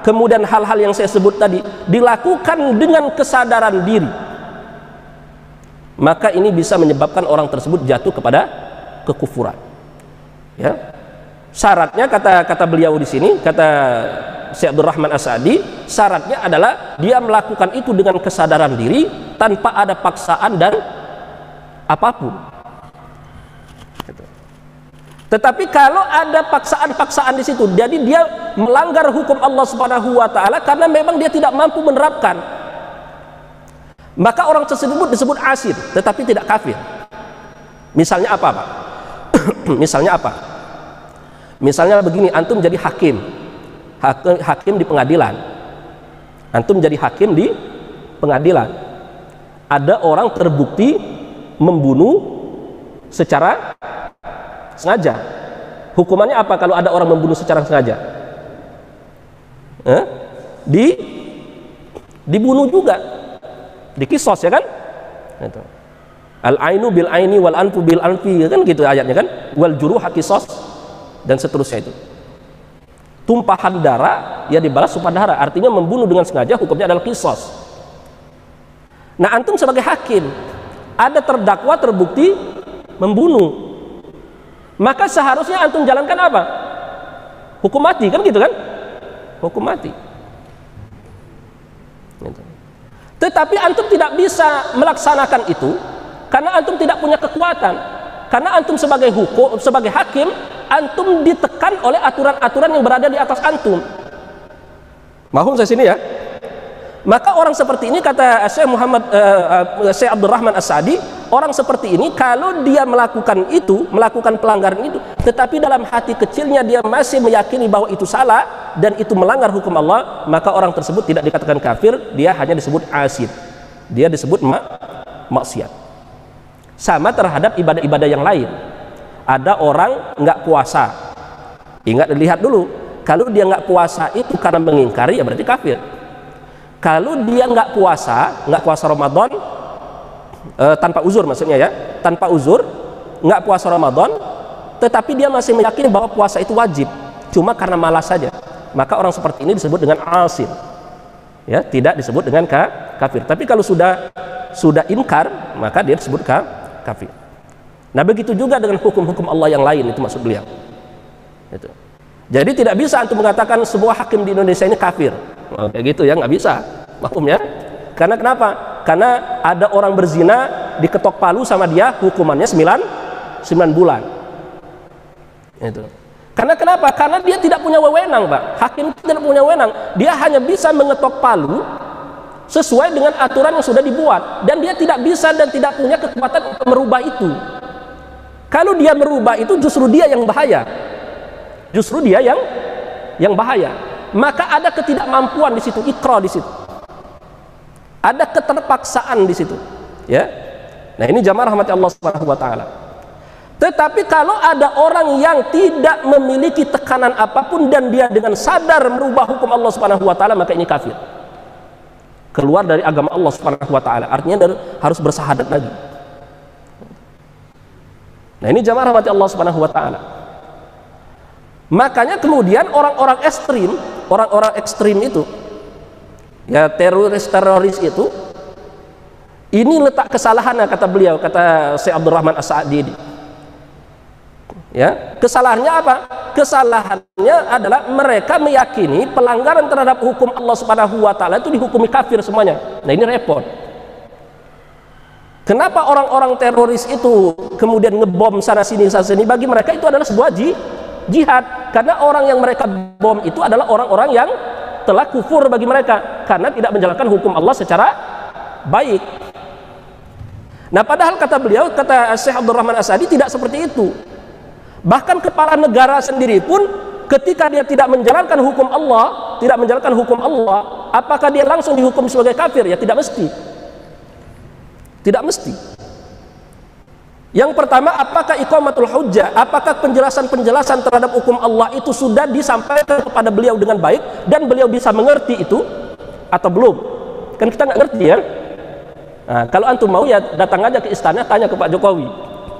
kemudian hal-hal yang saya sebut tadi dilakukan dengan kesadaran diri, maka ini bisa menyebabkan orang tersebut jatuh kepada kekufuran. Ya. Syaratnya kata beliau di sini, kata Syekh Abdul Rahman As-Sa'di, syaratnya adalah dia melakukan itu dengan kesadaran diri tanpa ada paksaan dan apapun. Tetapi kalau ada paksaan-paksaan di situ, jadi dia melanggar hukum Allah Subhanahu wa ta'ala karena memang dia tidak mampu menerapkan, maka orang tersebut disebut asir tetapi tidak kafir. Misalnya apa, Pak? Misalnya apa? Misalnya begini, antum jadi hakim di pengadilan. Antum jadi hakim di pengadilan. Ada orang terbukti membunuh secara sengaja. Hukumannya apa kalau ada orang membunuh secara sengaja? Dibunuh juga, dikisos, ya kan? Itu. Al-ainu bil aini wal anfu bil anfi, kan gitu ayatnya kan? Wal juruha kisos, dan seterusnya itu. Tumpahan darah ya dibalas tumpahan darah, artinya membunuh dengan sengaja hukumnya adalah kisos. Nah, antum sebagai hakim, ada terdakwa terbukti membunuh, maka seharusnya antum jalankan apa? Hukum mati, kan gitu kan? Hukum mati. Gitu. Tetapi antum tidak bisa melaksanakan itu karena antum tidak punya kekuatan. Karena antum sebagai hakim, antum ditekan oleh aturan-aturan yang berada di atas antum. Mahum saya sini ya. Maka orang seperti ini, kata Syekh Abdurrahman As-Sa'di, orang seperti ini kalau dia melakukan pelanggaran itu, tetapi dalam hati kecilnya dia masih meyakini bahwa itu salah dan itu melanggar hukum Allah, maka orang tersebut tidak dikatakan kafir, dia hanya disebut asid. Dia disebut maksiat. Sama terhadap ibadah-ibadah yang lain. Ada orang nggak puasa, lihat dulu, kalau dia nggak puasa itu karena mengingkari, ya berarti kafir. Kalau dia nggak puasa Ramadan tanpa uzur, maksudnya ya, tanpa uzur, nggak puasa Ramadan, tetapi dia masih meyakini bahwa puasa itu wajib, cuma karena malas saja, maka orang seperti ini disebut dengan asin, ya, tidak disebut dengan kafir. Tapi kalau sudah inkar, maka dia disebut kafir. Nah, begitu juga dengan hukum-hukum Allah yang lain, itu maksud beliau. Itu. Jadi tidak bisa antum mengatakan sebuah hakim di Indonesia ini kafir. Nah, kayak gitu ya, nggak bisa. Maklumnya. Karena kenapa? Karena ada orang berzina diketok palu sama dia, hukumannya 9 bulan. Itu. Karena kenapa? Karena dia tidak punya wewenang, Pak. Hakim tidak punya wewenang. Dia hanya bisa mengetok palu sesuai dengan aturan yang sudah dibuat, dan dia tidak bisa dan tidak punya kekuatan untuk merubah itu. Kalau dia merubah itu, justru dia yang bahaya. Justru dia yang bahaya. Maka ada ketidakmampuan di situ, ikrar di situ. Ada keterpaksaan di situ, ya. Nah, ini jamaah rahmati Allah Subhanahu wa taala. Tetapi kalau ada orang yang tidak memiliki tekanan apapun dan dia dengan sadar merubah hukum Allah Subhanahu wa taala, maka ini kafir. Keluar dari agama Allah Subhanahu wa taala. Artinya harus bersahadat lagi. Nah, ini jamaah rahmati Allah Subhanahu wa taala. Makanya kemudian orang-orang ekstrim itu, ya, teroris itu, ini letak kesalahannya, kata beliau, kata Syekh Abdurrahman As-Sa'di. Ya, kesalahannya apa? Kesalahannya adalah mereka meyakini pelanggaran terhadap hukum Allah Subhanahu wa taala itu dihukumi kafir semuanya. Nah, ini repot. Kenapa orang-orang teroris itu kemudian ngebom sana sini? Bagi mereka itu adalah sebuah jihad, karena orang yang mereka bom itu adalah orang-orang yang telah kufur bagi mereka karena tidak menjalankan hukum Allah secara baik. Nah, padahal kata beliau, kata Syekh Abdurrahman As-Sa'di, tidak seperti itu. Bahkan kepala negara sendiri pun ketika dia tidak menjalankan hukum Allah, apakah dia langsung dihukum sebagai kafir? Ya, tidak mesti. Tidak mesti. Yang pertama, apakah iqamatul hujjah, apakah penjelasan-penjelasan terhadap hukum Allah itu sudah disampaikan kepada beliau dengan baik dan beliau bisa mengerti itu atau belum? Kan kita nggak ngerti ya. Nah, kalau antum mau ya datang aja ke istana, tanya ke Pak Jokowi.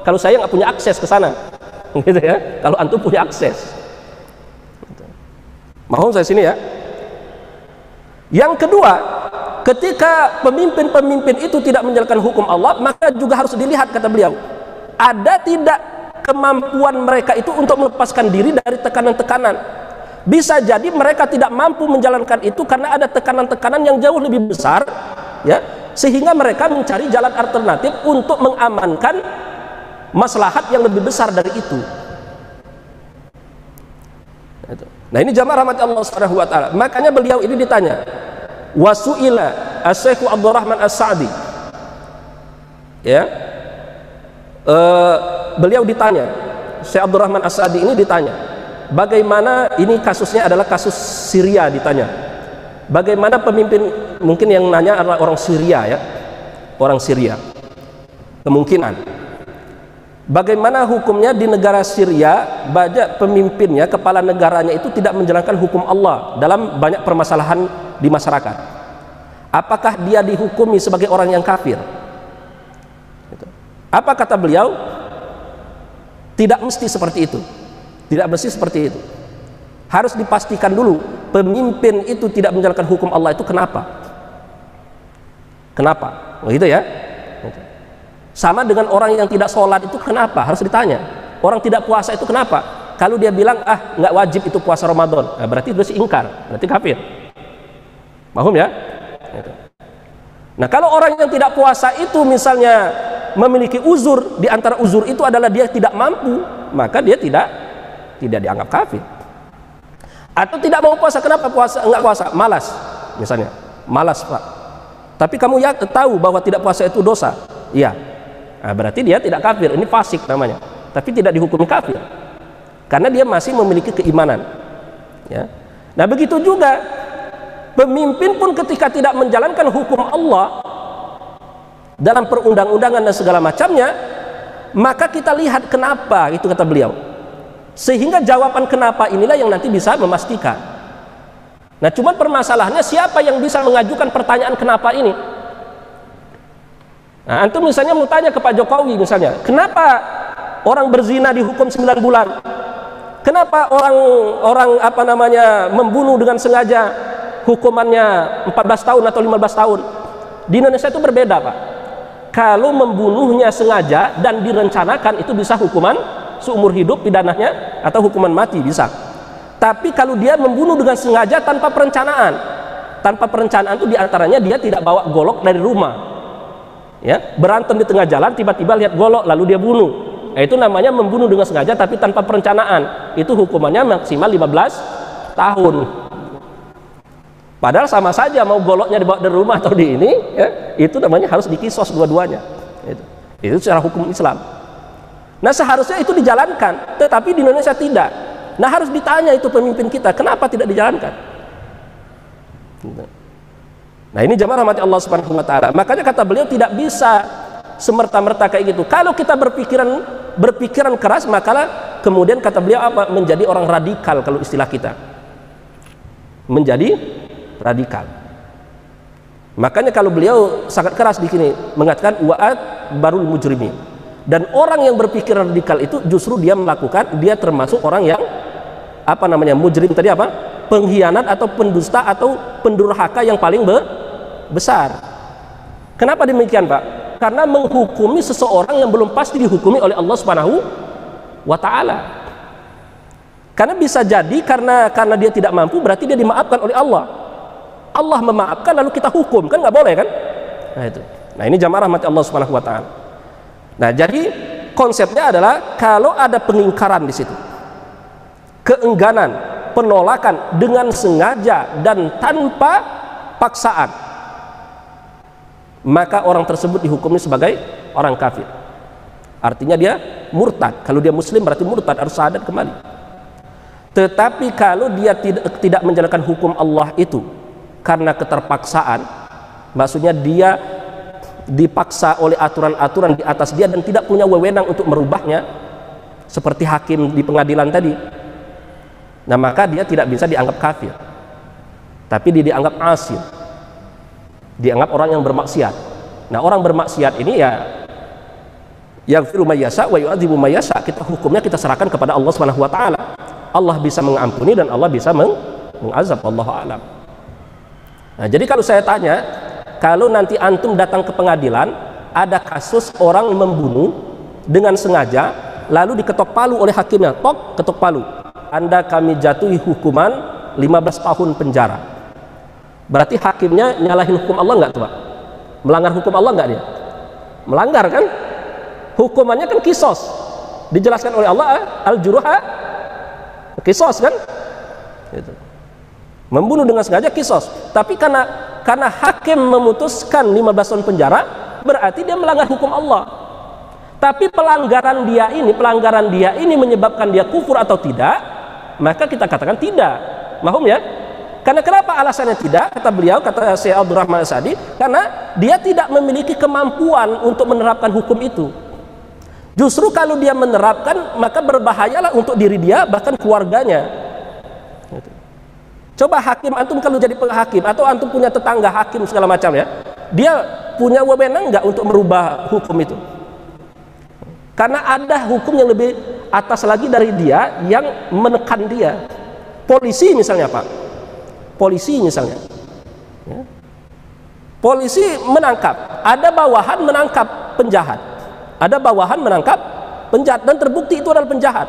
Kalau saya nggak punya akses ke sana, gitu ya. Kalau antum punya akses, mohon saya sini ya. Yang kedua, ketika pemimpin-pemimpin itu tidak menjalankan hukum Allah, maka juga harus dilihat, kata beliau, ada tidak kemampuan mereka itu untuk melepaskan diri dari tekanan-tekanan. Bisa jadi mereka tidak mampu menjalankan itu karena ada tekanan-tekanan yang jauh lebih besar, ya, sehingga mereka mencari jalan alternatif untuk mengamankan maslahat yang lebih besar dari itu. Nah, ini jamaah rahmat Allah Subhanahu wa taala. Makanya beliau ini ditanya, wasu'ila Asy-Syaikh Abdurrahman As-Sa'di, ya, beliau ditanya, Syekh Abdurrahman As-Sa'di ini ditanya, bagaimana, ini kasusnya adalah kasus Syria, ditanya bagaimana pemimpin, mungkin yang nanya adalah orang Syria, ya, orang Syria, kemungkinan Bagaimana hukumnya di negara Syria, banyak pemimpinnya, kepala negaranya itu tidak menjalankan hukum Allah dalam banyak permasalahan di masyarakat. Apakah dia dihukumi sebagai orang yang kafir? Apa kata beliau? Tidak mesti seperti itu. Tidak mesti seperti itu. Harus dipastikan dulu pemimpin itu tidak menjalankan hukum Allah itu kenapa? Kenapa? Begitu ya. Sama dengan orang yang tidak sholat itu kenapa? Harus ditanya. Orang tidak puasa itu kenapa? Kalau dia bilang nggak wajib itu puasa Ramadan, berarti itu ingkar, berarti kafir. Paham ya? Nah, kalau orang yang tidak puasa itu misalnya memiliki uzur, di antara uzur itu adalah dia tidak mampu, maka dia tidak dianggap kafir. Atau tidak mau puasa, kenapa puasa? Enggak puasa, malas misalnya, malas Pak. Tapi kamu ya tahu bahwa tidak puasa itu dosa, iya. Nah, berarti dia tidak kafir, ini fasik namanya, tapi tidak dihukum kafir karena dia masih memiliki keimanan ya. Nah, begitu juga pemimpin pun ketika tidak menjalankan hukum Allah dalam perundang-undangan dan segala macamnya, maka kita lihat kenapa, itu kata beliau, sehingga jawaban kenapa inilah yang nanti bisa memastikan. Nah, cuman permasalahannya siapa yang bisa mengajukan pertanyaan kenapa ini? Nah, antum misalnya mau tanya ke Pak Jokowi misalnya, kenapa orang berzina dihukum 9 bulan? Kenapa orang membunuh dengan sengaja hukumannya 14 tahun atau 15 tahun? Di Indonesia itu berbeda, Pak. Kalau membunuhnya sengaja dan direncanakan itu bisa hukuman seumur hidup pidananya atau hukuman mati bisa. Tapi kalau dia membunuh dengan sengaja tanpa perencanaan itu diantaranya dia tidak bawa golok dari rumah. Ya, berantem di tengah jalan tiba-tiba lihat golok lalu dia bunuh. Nah, itu namanya membunuh dengan sengaja tapi tanpa perencanaan. Itu hukumannya maksimal 15 tahun. Padahal sama saja mau goloknya dibawa dari rumah atau di ini, ya, itu namanya harus dikisos dua-duanya. Itu secara hukum Islam. Nah, seharusnya itu dijalankan, tetapi di Indonesia tidak. Nah, harus ditanya itu pemimpin kita, kenapa tidak dijalankan? Nah, ini jamaah rahmati Allah Subhanahu wa taala. Makanya kata beliau tidak bisa semerta-merta kayak gitu. Kalau kita berpikiran keras, maka kemudian kata beliau apa? Menjadi orang radikal kalau istilah kita. Menjadi radikal. Makanya kalau beliau sangat keras di sini mengatakan wa'at barul mujrimin. Dan orang yang berpikir radikal itu justru dia termasuk orang yang mujrim tadi apa? Pengkhianat atau pendusta atau pendurhaka yang paling besar. Kenapa demikian, Pak? Karena menghukumi seseorang yang belum pasti dihukumi oleh Allah Subhanahu wa taala. Karena bisa jadi karena dia tidak mampu berarti dia dimaafkan oleh Allah. Allah memaafkan lalu kita hukum, kan nggak boleh kan? Nah, itu. Nah, ini jamaah rahmati Allah Subhanahu wa taala. Nah, jadi konsepnya adalah kalau ada pengingkaran di situ, keengganan, penolakan dengan sengaja dan tanpa paksaan, maka orang tersebut dihukumi sebagai orang kafir. Artinya dia murtad. Kalau dia muslim berarti murtad, harus syahadat kembali. Tetapi kalau dia tidak menjalankan hukum Allah itu karena keterpaksaan, maksudnya dia dipaksa oleh aturan-aturan di atas dia dan tidak punya wewenang untuk merubahnya, seperti hakim di pengadilan tadi, nah maka dia tidak bisa dianggap kafir, tapi dia dianggap asim, dianggap orang yang bermaksiat. Nah, orang bermaksiat ini ya yaghfiru may yasha wa yu'adzibu may yasha, kita hukumnya kita serahkan kepada Allah Subhanahu wa taala. Allah bisa mengampuni dan Allah bisa mengazab, wallahu a'lam. Nah, jadi kalau saya tanya, kalau nanti antum datang ke pengadilan ada kasus orang membunuh dengan sengaja lalu diketok palu oleh hakimnya, ketok palu, Anda kami jatuhi hukuman 15 tahun penjara. Berarti hakimnya nyalahin hukum Allah nggak tuh, Pak? Melanggar hukum Allah nggak dia? Melanggar kan? Hukumannya kan kisos. Dijelaskan oleh Allah al-juruha kisos kan? Gitu. Membunuh dengan sengaja kisos. Tapi karena hakim memutuskan 15 tahun penjara, berarti dia melanggar hukum Allah. Tapi pelanggaran dia ini menyebabkan dia kufur atau tidak, maka kita katakan tidak. Mahum ya? Karena kenapa alasannya tidak? Kata beliau, kata Syekh Abdurrahman As-Sa'di, karena dia tidak memiliki kemampuan untuk menerapkan hukum itu. Justru kalau dia menerapkan, maka berbahayalah untuk diri dia, bahkan keluarganya. Coba hakim, antum kalau jadi penghakim, atau antum punya tetangga hakim segala macam ya, dia punya wewenang nggak untuk merubah hukum itu? Karena ada hukum yang lebih atas lagi dari dia, yang menekan dia. Polisi misalnya Pak, polisi misalnya ya. Polisi menangkap, ada bawahan menangkap penjahat, ada bawahan menangkap penjahat, dan terbukti itu adalah penjahat,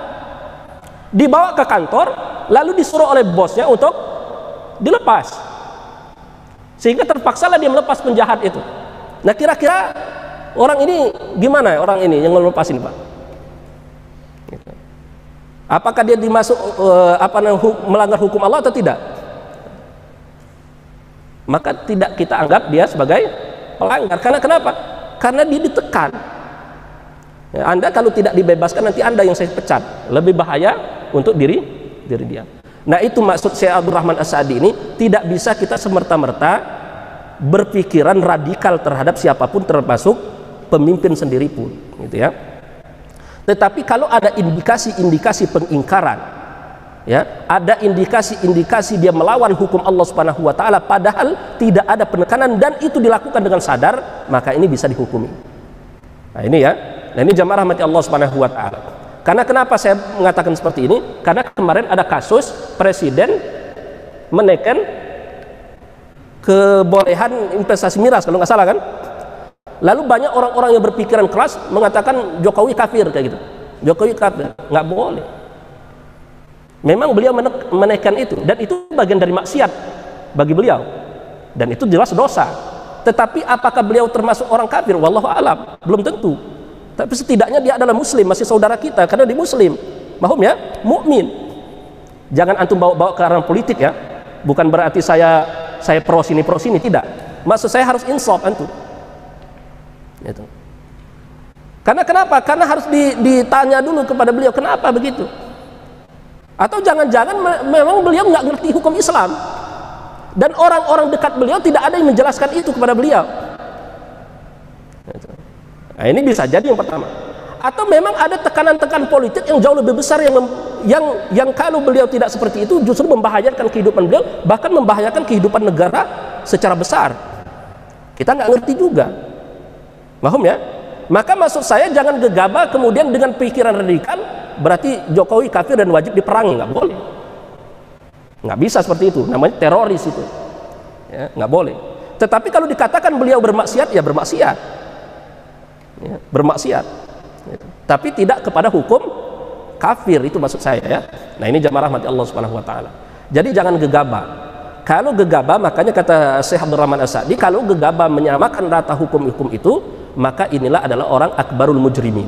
dibawa ke kantor, lalu disuruh oleh bosnya untuk dilepas, sehingga terpaksalah dia melepas penjahat itu. Nah kira-kira orang ini gimana, orang ini yang melepas ini Pak? Apakah dia dimasuk melanggar hukum Allah atau tidak? Maka tidak kita anggap dia sebagai pelanggar. Karena kenapa? Karena dia ditekan ya, Anda kalau tidak dibebaskan, nanti Anda yang saya pecat. Lebih bahaya untuk diri dia. Nah itu maksud Syekh Abdul Rahman As-Sa'di ini. Tidak bisa kita semerta-merta berpikiran radikal terhadap siapapun, termasuk pemimpin sendiri pun gitu ya. Tetapi kalau ada indikasi-indikasi pengingkaran ya, ada indikasi-indikasi dia melawan hukum Allah Subhanahu wa taala padahal tidak ada penekanan dan itu dilakukan dengan sadar, maka ini bisa dihukumi. Nah ini ya. Nah ini jamaah rahmati Allah Subhanahu wa taala. Karena kenapa saya mengatakan seperti ini? Karena kemarin ada kasus presiden menekan kebolehan investasi miras kalau nggak salah kan. Lalu banyak orang-orang yang berpikiran keras mengatakan Jokowi kafir kayak gitu. Jokowi kafir, nggak boleh. Memang beliau menekan itu, dan itu bagian dari maksiat bagi beliau, dan itu jelas dosa. Tetapi apakah beliau termasuk orang kafir? Wallahu alam, belum tentu. Tapi setidaknya dia adalah muslim, masih saudara kita karena dia muslim. Mahum ya, mukmin. Jangan antum bawa-bawa ke ranah politik ya. Bukan berarti saya pro sini tidak. Maksud saya harus insaf antum. Itu. Karena kenapa? Karena harus ditanya dulu kepada beliau kenapa begitu. Atau jangan-jangan memang beliau nggak ngerti hukum Islam, dan orang-orang dekat beliau tidak ada yang menjelaskan itu kepada beliau. Nah ini bisa jadi yang pertama. Atau memang ada tekanan-tekanan politik yang jauh lebih besar yang kalau beliau tidak seperti itu justru membahayakan kehidupan beliau, bahkan membahayakan kehidupan negara secara besar. Kita nggak ngerti juga. Paham ya? Maka maksud saya jangan gegabah kemudian dengan pikiran radikal berarti Jokowi kafir dan wajib diperangi. Nggak boleh, nggak bisa seperti itu, namanya teroris itu ya, nggak boleh. Tetapi kalau dikatakan beliau bermaksiat, ya bermaksiat ya, bermaksiat gitu. Tapi tidak kepada hukum kafir, itu maksud saya ya. Nah ini jamaah rahmati Allah Subhanahu wa taala. Jadi jangan gegabah. Kalau gegabah, makanya kata Syekh Abdul Rahman As-Sa'di, kalau gegabah menyamakan rata hukum-hukum itu, maka inilah adalah orang akbarul mujrimin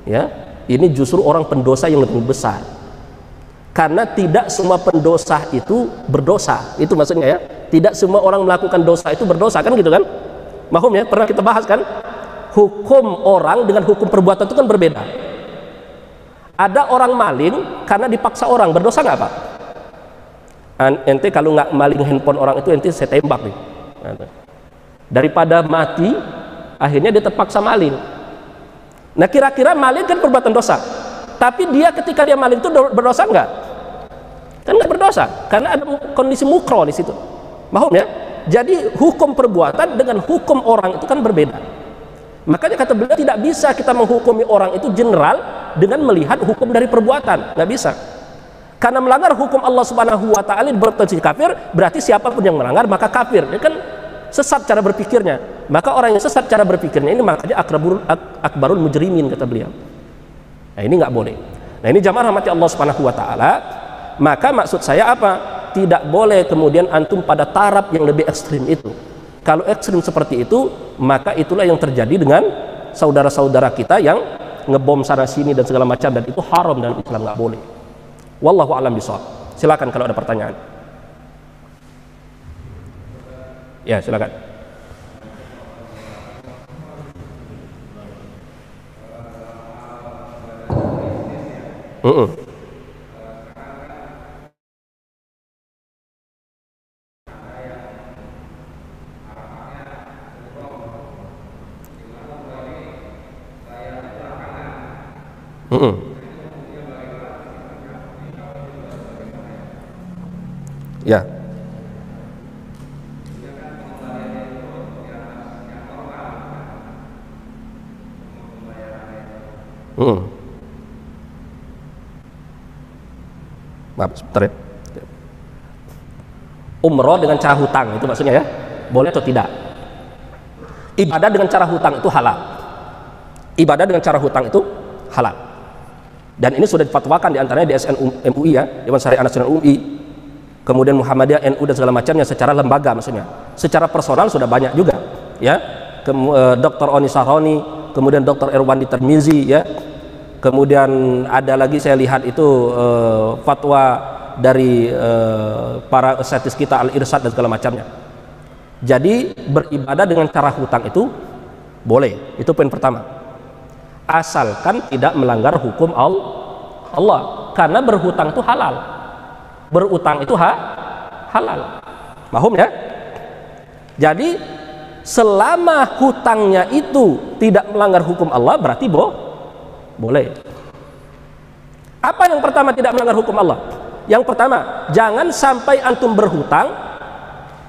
ya. Ini justru orang pendosa yang lebih besar, karena tidak semua pendosa itu berdosa, itu maksudnya ya. Tidak semua orang melakukan dosa itu berdosa, kan gitu kan. Mahum ya, pernah kita bahas kan, hukum orang dengan hukum perbuatan itu kan berbeda. Ada orang maling karena dipaksa orang, berdosa nggak Pak? Ente kalau nggak maling handphone orang itu, ente saya tembak nih. Daripada mati, akhirnya dia terpaksa maling. Nah kira-kira maling kan perbuatan dosa, tapi dia ketika dia maling itu berdosa nggak? Kan nggak berdosa, karena ada kondisi mukro di situ. Paham ya? Jadi hukum perbuatan dengan hukum orang itu kan berbeda. Makanya kata beliau tidak bisa kita menghukumi orang itu general dengan melihat hukum dari perbuatan, nggak bisa. Karena melanggar hukum Allah Subhanahu wa taala berpotensi kafir, berarti siapapun yang melanggar maka kafir. Dia kan sesat cara berpikirnya. Maka orang yang sesat cara berpikirnya ini makanya akbarul mujrimin kata beliau. Nah ini nggak boleh. Nah ini jamaah rahmati Allah Subhanahu wa taala. Maka maksud saya apa? Tidak boleh kemudian antum pada taraf yang lebih ekstrim itu. Kalau ekstrim seperti itu, maka itulah yang terjadi dengan saudara-saudara kita yang ngebom sana sini dan segala macam, dan itu haram dan Islam nggak boleh. Wallahu a'lam bishawab. Silakan kalau ada pertanyaan. Ya, silakan. Mm-mm. Ya. Maaf, sebentar ya. Umroh dengan cara hutang itu maksudnya ya, boleh atau tidak? Ibadah dengan cara hutang itu halal. Ibadah dengan cara hutang itu halal. Dan ini sudah difatwakan diantaranya di SN MUI ya, Dewan Syariah Nasional UI, kemudian Muhammadiyah, NU dan segala macamnya secara lembaga maksudnya. Secara personal sudah banyak juga ya. Dr. Oni Sahroni, kemudian Dr. Irwandi Tirmizi ya. Kemudian ada lagi saya lihat itu fatwa dari para estetis kita, Al-Irsyad dan segala macamnya. Jadi beribadah dengan cara hutang itu boleh, itu poin pertama, asalkan tidak melanggar hukum Allah, karena berhutang itu halal, berutang itu halal, paham ya? Jadi selama hutangnya itu tidak melanggar hukum Allah berarti boleh. Apa yang pertama tidak melanggar hukum Allah? Yang pertama, jangan sampai antum berhutang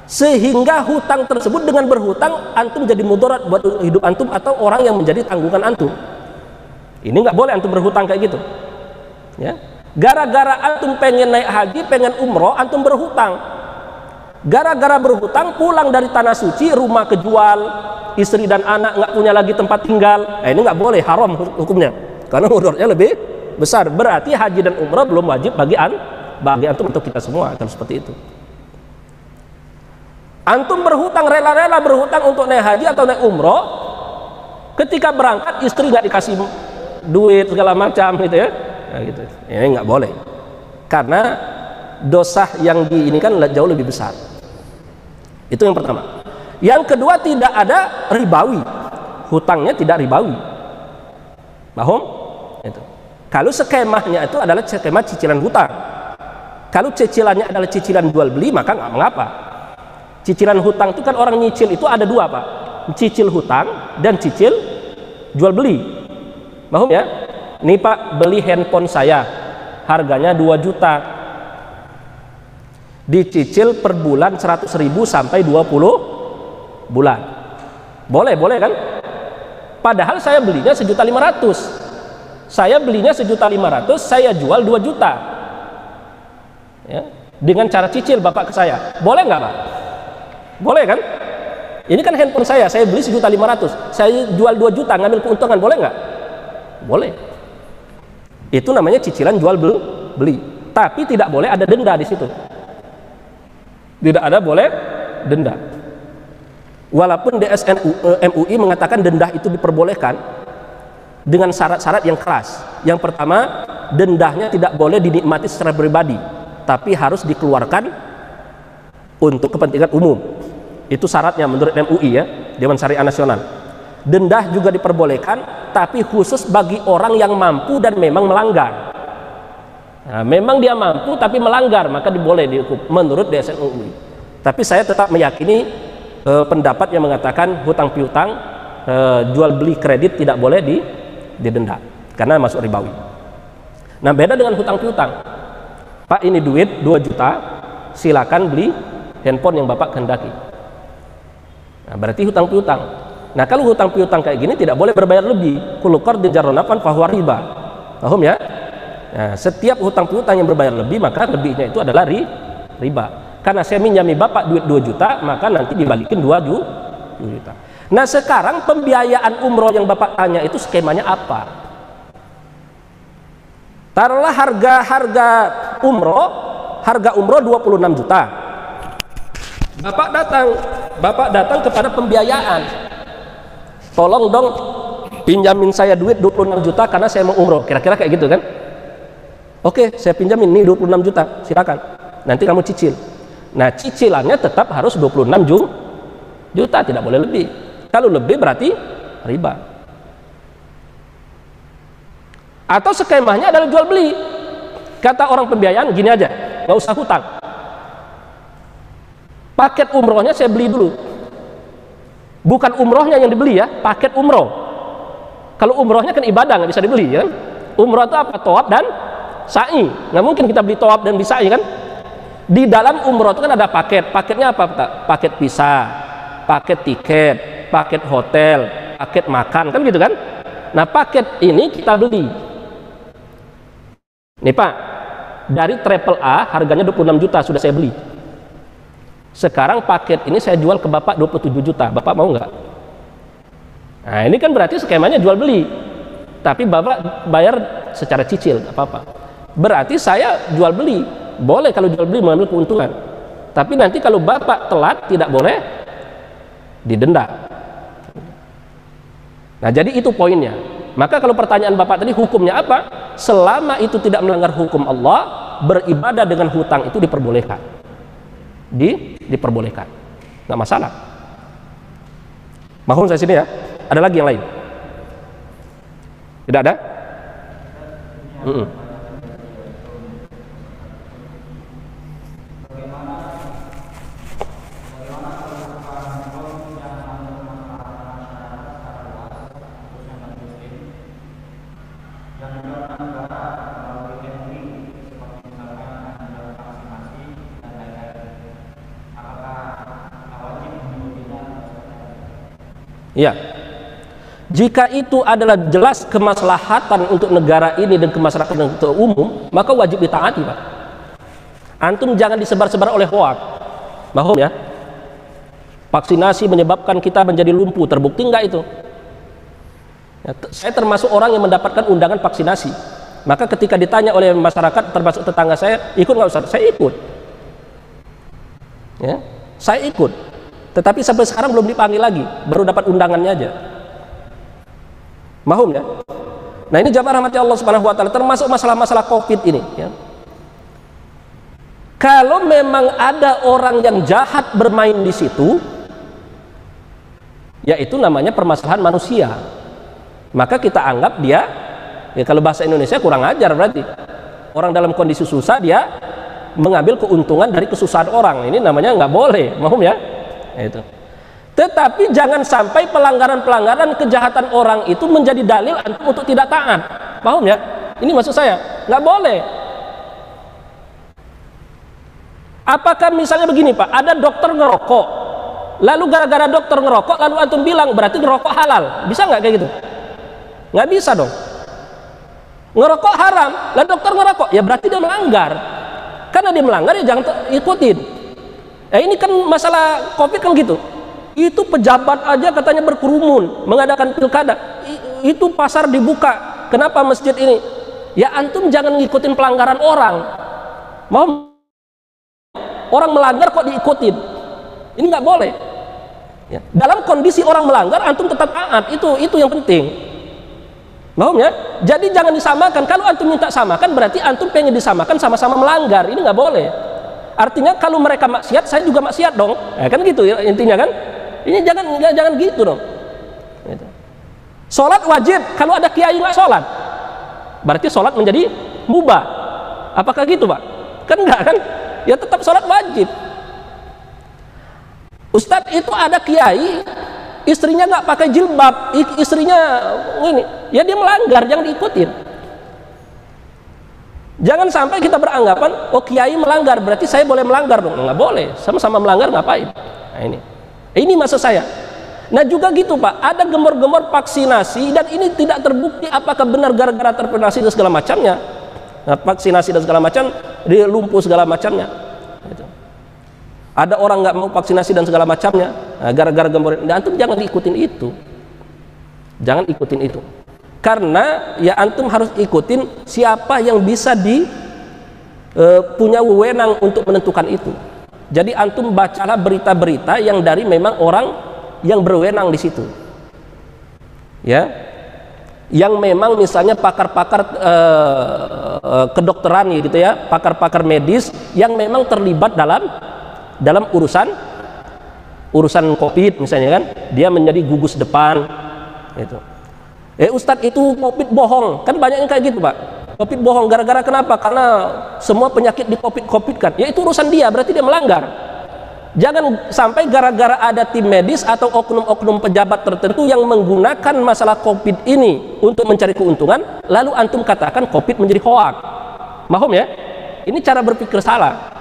sehingga hutang tersebut, dengan berhutang antum jadi mudarat buat hidup antum atau orang yang menjadi tanggungan antum. Ini nggak boleh antum berhutang kayak gitu ya. Gara-gara antum pengen naik haji, pengen umroh, antum berhutang. Gara-gara berhutang pulang dari tanah suci, rumah kejual, istri dan anak nggak punya lagi tempat tinggal. Ini nggak boleh, haram hukumnya, karena mudaratnya lebih besar. Berarti haji dan umroh belum wajib bagi antum untuk kita semua, kalau seperti itu. Antum berhutang, rela-rela berhutang untuk naik haji atau naik umroh, ketika berangkat istri nggak dikasih duit segala macam gitu ya, nah, gitu. Ini nggak boleh, karena dosa yang di ini kan jauh lebih besar. Itu yang pertama. Yang kedua, tidak ada ribawi, hutangnya tidak ribawi, paham? Itu. Kalau skemanya itu adalah skema cicilan hutang. Kalau cicilannya adalah cicilan jual beli, maka nggak mengapa. Cicilan hutang itu kan orang nyicil itu ada dua, Pak. Cicil hutang dan cicil jual beli. Paham ya? Nih Pak, beli handphone saya, harganya 2 juta. Dicicil per bulan 100.000 sampai 20 bulan. Boleh kan? Padahal saya belinya 1.500.000. Saya belinya 1.500.000, saya jual 2 juta. Ya, dengan cara cicil Bapak ke saya, boleh nggak Pak? Boleh kan? Ini kan handphone saya beli 1.500.000, saya jual 2 juta, ngambil keuntungan, boleh nggak? Boleh. Itu namanya cicilan jual beli. Tapi tidak boleh ada denda di situ. Tidak ada boleh denda. Walaupun DSN MUI mengatakan denda itu diperbolehkan dengan syarat-syarat yang keras. Yang pertama, dendanya tidak boleh dinikmati secara pribadi, tapi harus dikeluarkan untuk kepentingan umum. Itu syaratnya menurut MUI ya, Dewan Syariah Nasional. Denda juga diperbolehkan, tapi khusus bagi orang yang mampu dan memang melanggar. Nah, memang dia mampu tapi melanggar, maka boleh dihukum menurut DSN MUI. Tapi saya tetap meyakini pendapat yang mengatakan hutang piutang, jual beli kredit tidak boleh didenda karena masuk ribawi. Nah, beda dengan hutang piutang. Pak, ini duit 2 juta, silakan beli handphone yang Bapak kehendaki. Nah, berarti hutang piutang. Nah, kalau hutang piutang kayak gini tidak boleh berbayar lebih. Kullu qardin jarra naf'an fahuwa riba. Paham ya? Nah, setiap hutang piutang yang berbayar lebih, maka lebihnya itu adalah riba. Karena saya minjami Bapak duit 2 juta, maka nanti dibalikin 2 juta. Nah, sekarang pembiayaan umroh yang Bapak tanya itu skemanya apa? Taruhlah harga umroh 26 juta. Bapak datang kepada pembiayaan. Tolong dong pinjamin saya duit 26 juta karena saya mau umroh. Kira-kira kayak gitu kan? Oke, saya pinjamin nih 26 juta, silakan. Nanti kamu cicil. Nah, cicilannya tetap harus 26 juta, tidak boleh lebih. Kalau lebih berarti riba. Atau skemanya adalah jual beli. Kata orang pembiayaan gini aja, nggak usah hutang. Paket umrohnya saya beli dulu. Bukan umrohnya yang dibeli ya, paket umroh. Kalau umrohnya kan ibadah, nggak bisa dibeli ya. Umrah itu apa? Tawaf dan sa'i. Nggak mungkin kita beli tawaf dan bisa sa'i kan? Di dalam umrah itu kan ada paket. Paketnya apa? Paket visa, paket tiket, paket hotel, paket makan, kan gitu kan? Nah, paket ini kita beli. Nih Pak, dari Travel A harganya 26 juta sudah saya beli. Sekarang paket ini saya jual ke Bapak 27 juta. Bapak mau nggak? Nah, ini kan berarti skemanya jual beli. Tapi Bapak bayar secara cicil, nggak apa-apa. Berarti saya jual beli. Boleh kalau jual beli mengambil keuntungan. Tapi nanti kalau Bapak telat tidak boleh didenda. Nah, jadi itu poinnya. Maka kalau pertanyaan Bapak tadi hukumnya apa? Selama itu tidak melanggar hukum Allah, beribadah dengan hutang itu diperbolehkan. Diperbolehkan. Nggak masalah. Mahum saya sini ya. Ada lagi yang lain? Tidak ada? Ya, jika itu adalah jelas kemaslahatan untuk negara ini dan kemaslahatan untuk umum, maka wajib ditaati, Pak. Antum jangan disebar-sebar oleh hoak. Mahum ya? Vaksinasi menyebabkan kita menjadi lumpuh, terbukti enggak itu? Ya, saya termasuk orang yang mendapatkan undangan vaksinasi. Maka ketika ditanya oleh masyarakat, termasuk tetangga saya, ikut nggak Ustaz? Saya ikut. Ya, saya ikut. Tetapi sampai sekarang belum dipanggil lagi, baru dapat undangannya aja. Mahum ya? Nah, ini jamaah rahmati Allah Subhanahu wa taala, termasuk masalah-masalah Covid ini ya. Kalau memang ada orang yang jahat bermain di situ, yaitu namanya permasalahan manusia. Maka kita anggap dia, ya kalau bahasa Indonesia kurang ajar berarti. Orang dalam kondisi susah dia mengambil keuntungan dari kesusahan orang. Ini namanya nggak boleh, mahum ya? Itu. Tetapi jangan sampai pelanggaran-pelanggaran kejahatan orang itu menjadi dalil antum untuk tidak taat. Paham ya? Ini maksud saya, nggak boleh. Apakah misalnya begini Pak, ada dokter ngerokok, lalu gara-gara dokter ngerokok, lalu antum bilang berarti ngerokok halal, bisa nggak kayak gitu? Nggak bisa dong. Ngerokok haram, lalu dokter ngerokok, ya berarti dia melanggar. Karena dia melanggar ya jangan ikutin. Ini kan masalah Covid kan gitu. Itu pejabat aja katanya berkerumun mengadakan pilkada. Itu pasar dibuka. Kenapa masjid ini? Ya antum jangan ngikutin pelanggaran orang. Mau orang melanggar kok diikutin? Ini nggak boleh. Ya. Dalam kondisi orang melanggar antum tetap taat. Itu yang penting. Mau ya? Jadi jangan disamakan. Kalau antum minta samakan berarti antum pengen disamakan sama-sama melanggar. Ini nggak boleh. Artinya kalau mereka maksiat, saya juga maksiat dong. Kan gitu ya, intinya kan. Ini jangan gitu dong. Gitu. Sholat wajib. Kalau ada kiai nggak sholat, berarti sholat menjadi mubah. Apakah gitu Pak? Kan enggak kan? Ya tetap sholat wajib. Ustadz itu ada kiai, istrinya nggak pakai jilbab, istrinya ini, ya dia melanggar, jangan diikutin. Jangan sampai kita beranggapan, oh kiai melanggar, berarti saya boleh melanggar dong. Nggak boleh, sama-sama melanggar ngapain? Nah ini maksud saya. Nah juga gitu Pak, ada gemor-gemor vaksinasi dan ini tidak terbukti apakah benar gara-gara tervaksinasi dan segala macamnya. Nah, vaksinasi dan segala macam, dia lumpuh segala macamnya. Gitu. Ada orang nggak mau vaksinasi dan segala macamnya, nah, gara-gara gemor. Nah, antum jangan ikutin itu. Jangan ikutin itu. Karena ya antum harus ikutin siapa yang bisa punya wewenang untuk menentukan itu. Jadi antum bacalah berita-berita yang dari memang orang yang berwenang di situ. Ya. Yang memang misalnya pakar-pakar kedokteran gitu ya, pakar-pakar medis yang memang terlibat dalam urusan Covid misalnya kan, dia menjadi gugus depan gitu. Ustadz itu Covid bohong, kan banyak yang kayak gitu Pak. Covid bohong gara-gara kenapa? Karena semua penyakit di Covid kan. Ya itu urusan dia, berarti dia melanggar. Jangan sampai gara-gara ada tim medis atau oknum-oknum pejabat tertentu yang menggunakan masalah COVID ini untuk mencari keuntungan, lalu antum katakan COVID menjadi hoak. Paham ya? Ini cara berpikir salah.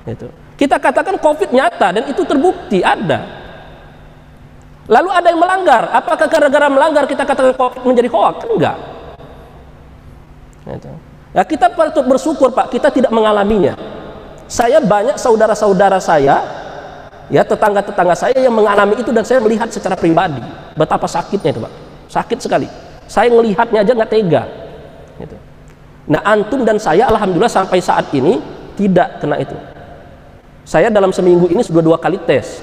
Itu. Kita katakan COVID nyata dan itu terbukti ada. Lalu ada yang melanggar. Apakah gara-gara melanggar kita katakan COVID menjadi hoak? Enggak. Itu. Ya, kita patut bersyukur Pak, kita tidak mengalaminya. Saya banyak saudara-saudara saya, ya tetangga-tetangga saya yang mengalami itu dan saya melihat secara pribadi betapa sakitnya itu Pak. Sakit sekali. Saya melihatnya aja nggak tega. Gitu. Nah antum dan saya alhamdulillah sampai saat ini tidak kena itu. Saya dalam seminggu ini sudah 2 kali tes,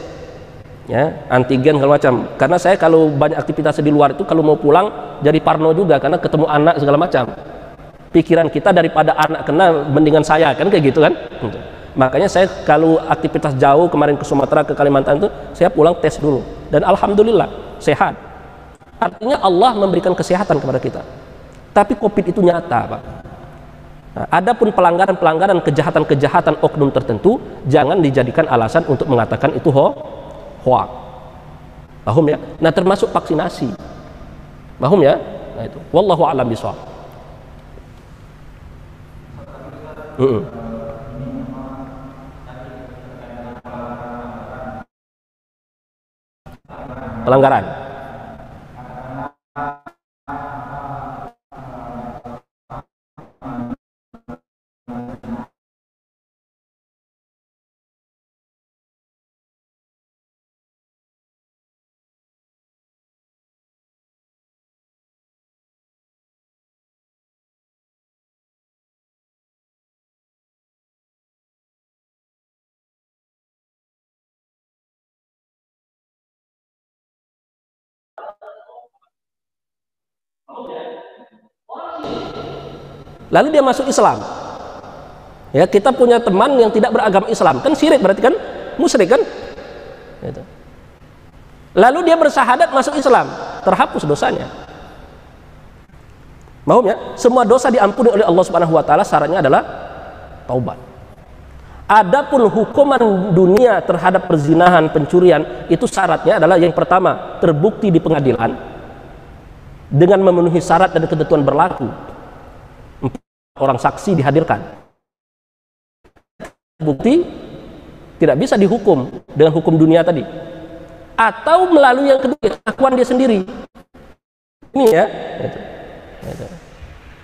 ya antigen segala macam. Karena saya kalau banyak aktivitas di luar itu kalau mau pulang jadi parno juga karena ketemu anak segala macam. Pikiran kita daripada anak kena mendingan saya kan kayak gitu kan. Makanya saya kalau aktivitas jauh kemarin ke Sumatera ke Kalimantan itu saya pulang tes dulu dan alhamdulillah sehat. Artinya Allah memberikan kesehatan kepada kita. Tapi COVID itu nyata Pak. Nah, adapun pelanggaran-pelanggaran kejahatan-kejahatan oknum tertentu jangan dijadikan alasan untuk mengatakan itu hoak. Paham ya? Nah termasuk vaksinasi. Paham ya? Nah itu. Wallahu a'lam bishawab. Pelanggaran. Lalu dia masuk Islam. Ya, kita punya teman yang tidak beragama Islam, kan syirik berarti kan musyrik kan? Gitu. Lalu dia bersahadat masuk Islam, terhapus dosanya. Mau ya? Semua dosa diampuni oleh Allah Subhanahu wa taala, syaratnya adalah taubat. Adapun hukuman dunia terhadap perzinahan, pencurian, itu syaratnya adalah yang pertama, terbukti di pengadilan dengan memenuhi syarat dan ketentuan berlaku. Orang saksi dihadirkan, bukti tidak bisa dihukum dengan hukum dunia tadi, atau melalui yang kedua pengakuan dia sendiri. Ini ya.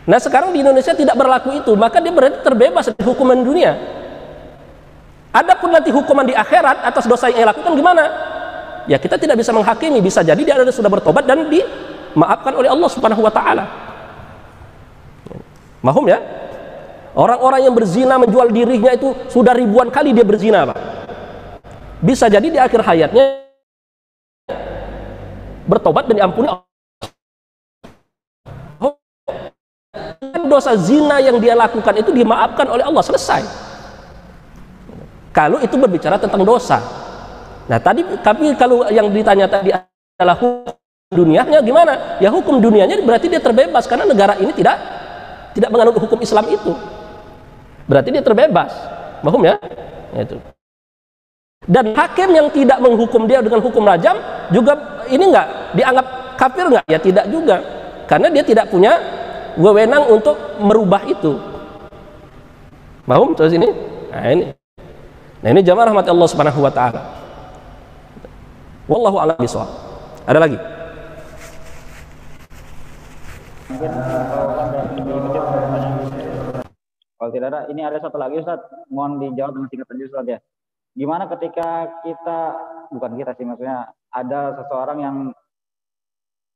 Nah sekarang di Indonesia tidak berlaku itu, maka dia berarti terbebas dari hukuman dunia. Adapun nanti hukuman di akhirat atas dosa yang ia lakukan gimana? Ya kita tidak bisa menghakimi, bisa jadi dia sudah bertobat dan dimaafkan oleh Allah Subhanahu wa taala. Mahum ya? Orang-orang yang berzina menjual dirinya itu sudah ribuan kali dia berzina Pak. Bisa jadi di akhir hayatnya bertobat dan diampuni Allah. Dosa zina yang dia lakukan itu dimaafkan oleh Allah, selesai. Kalau itu berbicara tentang dosa. Nah tapi kalau yang ditanya tadi adalah hukum dunianya gimana? Ya hukum dunianya berarti dia terbebas karena negara ini tidak menganut hukum Islam itu, berarti dia terbebas. Paham ya? Itu. Dan hakim yang tidak menghukum dia dengan hukum rajam juga ini enggak dianggap kafir enggak? Ya tidak juga, karena dia tidak punya wewenang untuk merubah itu. Paham terus ini? Nah ini jamaah rahmat Allah Subhanahu wa taala. Wallahu a'lam bishawab. Ada lagi? Kalau tidak ada, ini ada satu lagi Ustaz, mohon dijawab dengan singkat aja Ustaz ya. Gimana ketika kita, bukan kita sih maksudnya, ada seseorang yang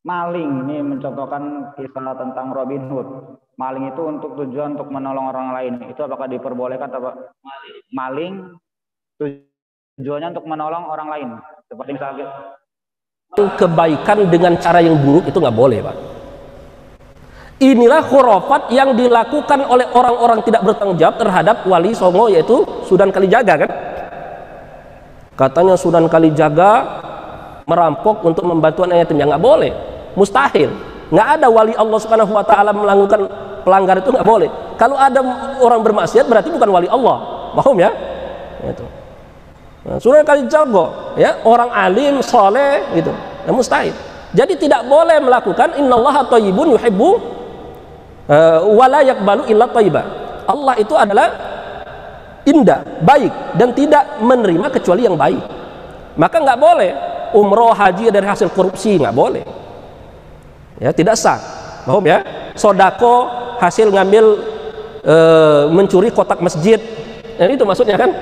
maling, ini mencontohkan kisah tentang Robin Hood. Maling itu untuk tujuan untuk menolong orang lain, itu apakah diperbolehkan atau maling tujuannya untuk menolong orang lain? Seperti misalnya kebaikan dengan cara yang buruk itu nggak boleh Pak. Inilah khurafat yang dilakukan oleh orang-orang tidak bertanggung jawab terhadap Wali Songo, yaitu Sunan Kalijaga kan. Katanya Sunan Kalijaga merampok untuk membantu anak yatim, ya nggak boleh, mustahil. Nggak ada wali Allah Subhanahu wa taala melakukan pelanggar, itu nggak boleh. Kalau ada orang bermaksiat berarti bukan wali Allah. Paham ya? Itu. Nah, sudah kali jago, ya, orang alim, soleh, gitu, ya, mustahil. Jadi tidak boleh melakukan innallaha thayyibun yuhibbu wa la yaqbalu illa thayyiba. Allah itu adalah indah, baik, dan tidak menerima kecuali yang baik. Maka nggak boleh umroh haji dari hasil korupsi, nggak boleh. Ya, tidak sah. Paham ya? Sodako hasil ngambil mencuri kotak masjid, ya, itu maksudnya kan,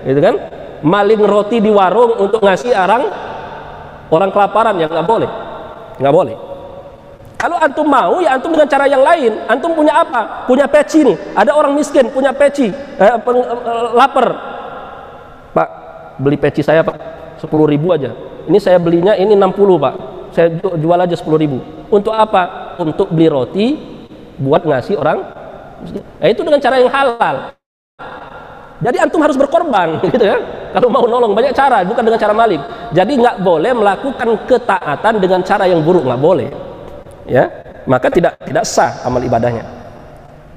gitu kan? Maling roti di warung untuk ngasih orang kelaparan, ya nggak boleh, nggak boleh. Kalau antum mau, ya antum dengan cara yang lain. Antum punya apa? Punya peci nih. Ada orang miskin punya peci, lapar. Pak, beli peci saya Pak, 10.000 aja. Ini saya belinya ini 60 Pak. Saya jual aja 10.000. Untuk apa? Untuk beli roti buat ngasih orang miskin. Nah, itu dengan cara yang halal. Jadi antum harus berkorban, gitu ya. Kalau mau nolong banyak cara, bukan dengan cara maling. Jadi nggak boleh melakukan ketaatan dengan cara yang buruk, nggak boleh. Ya, maka tidak sah amal ibadahnya.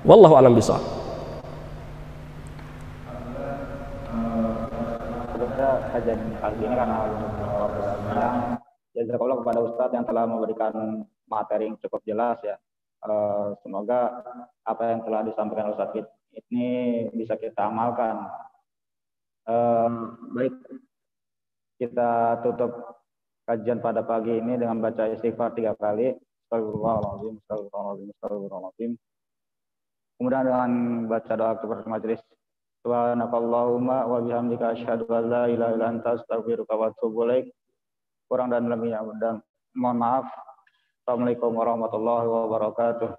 Wallahu a'lam bishawab. Kajian kali ini karena jazakallah kepada Ustadz yang telah memberikan materi yang cukup jelas ya. Semoga apa yang telah disampaikan Ustadz ini bisa kita amalkan. Baik, kita tutup kajian pada pagi ini dengan baca istighfar 3 kali. Astagfirullahaladzim, astagfirullahaladzim, astagfirullahaladzim. Kemudian dengan baca doa kepada majelis. Subhanakallahumma wa bihamdika asyhadu an la ilaha illa anta astaghfiruka wa atubu ilaik. Kurang dan lebihnya, dan mohon maaf. Assalamualaikum warahmatullahi wabarakatuh.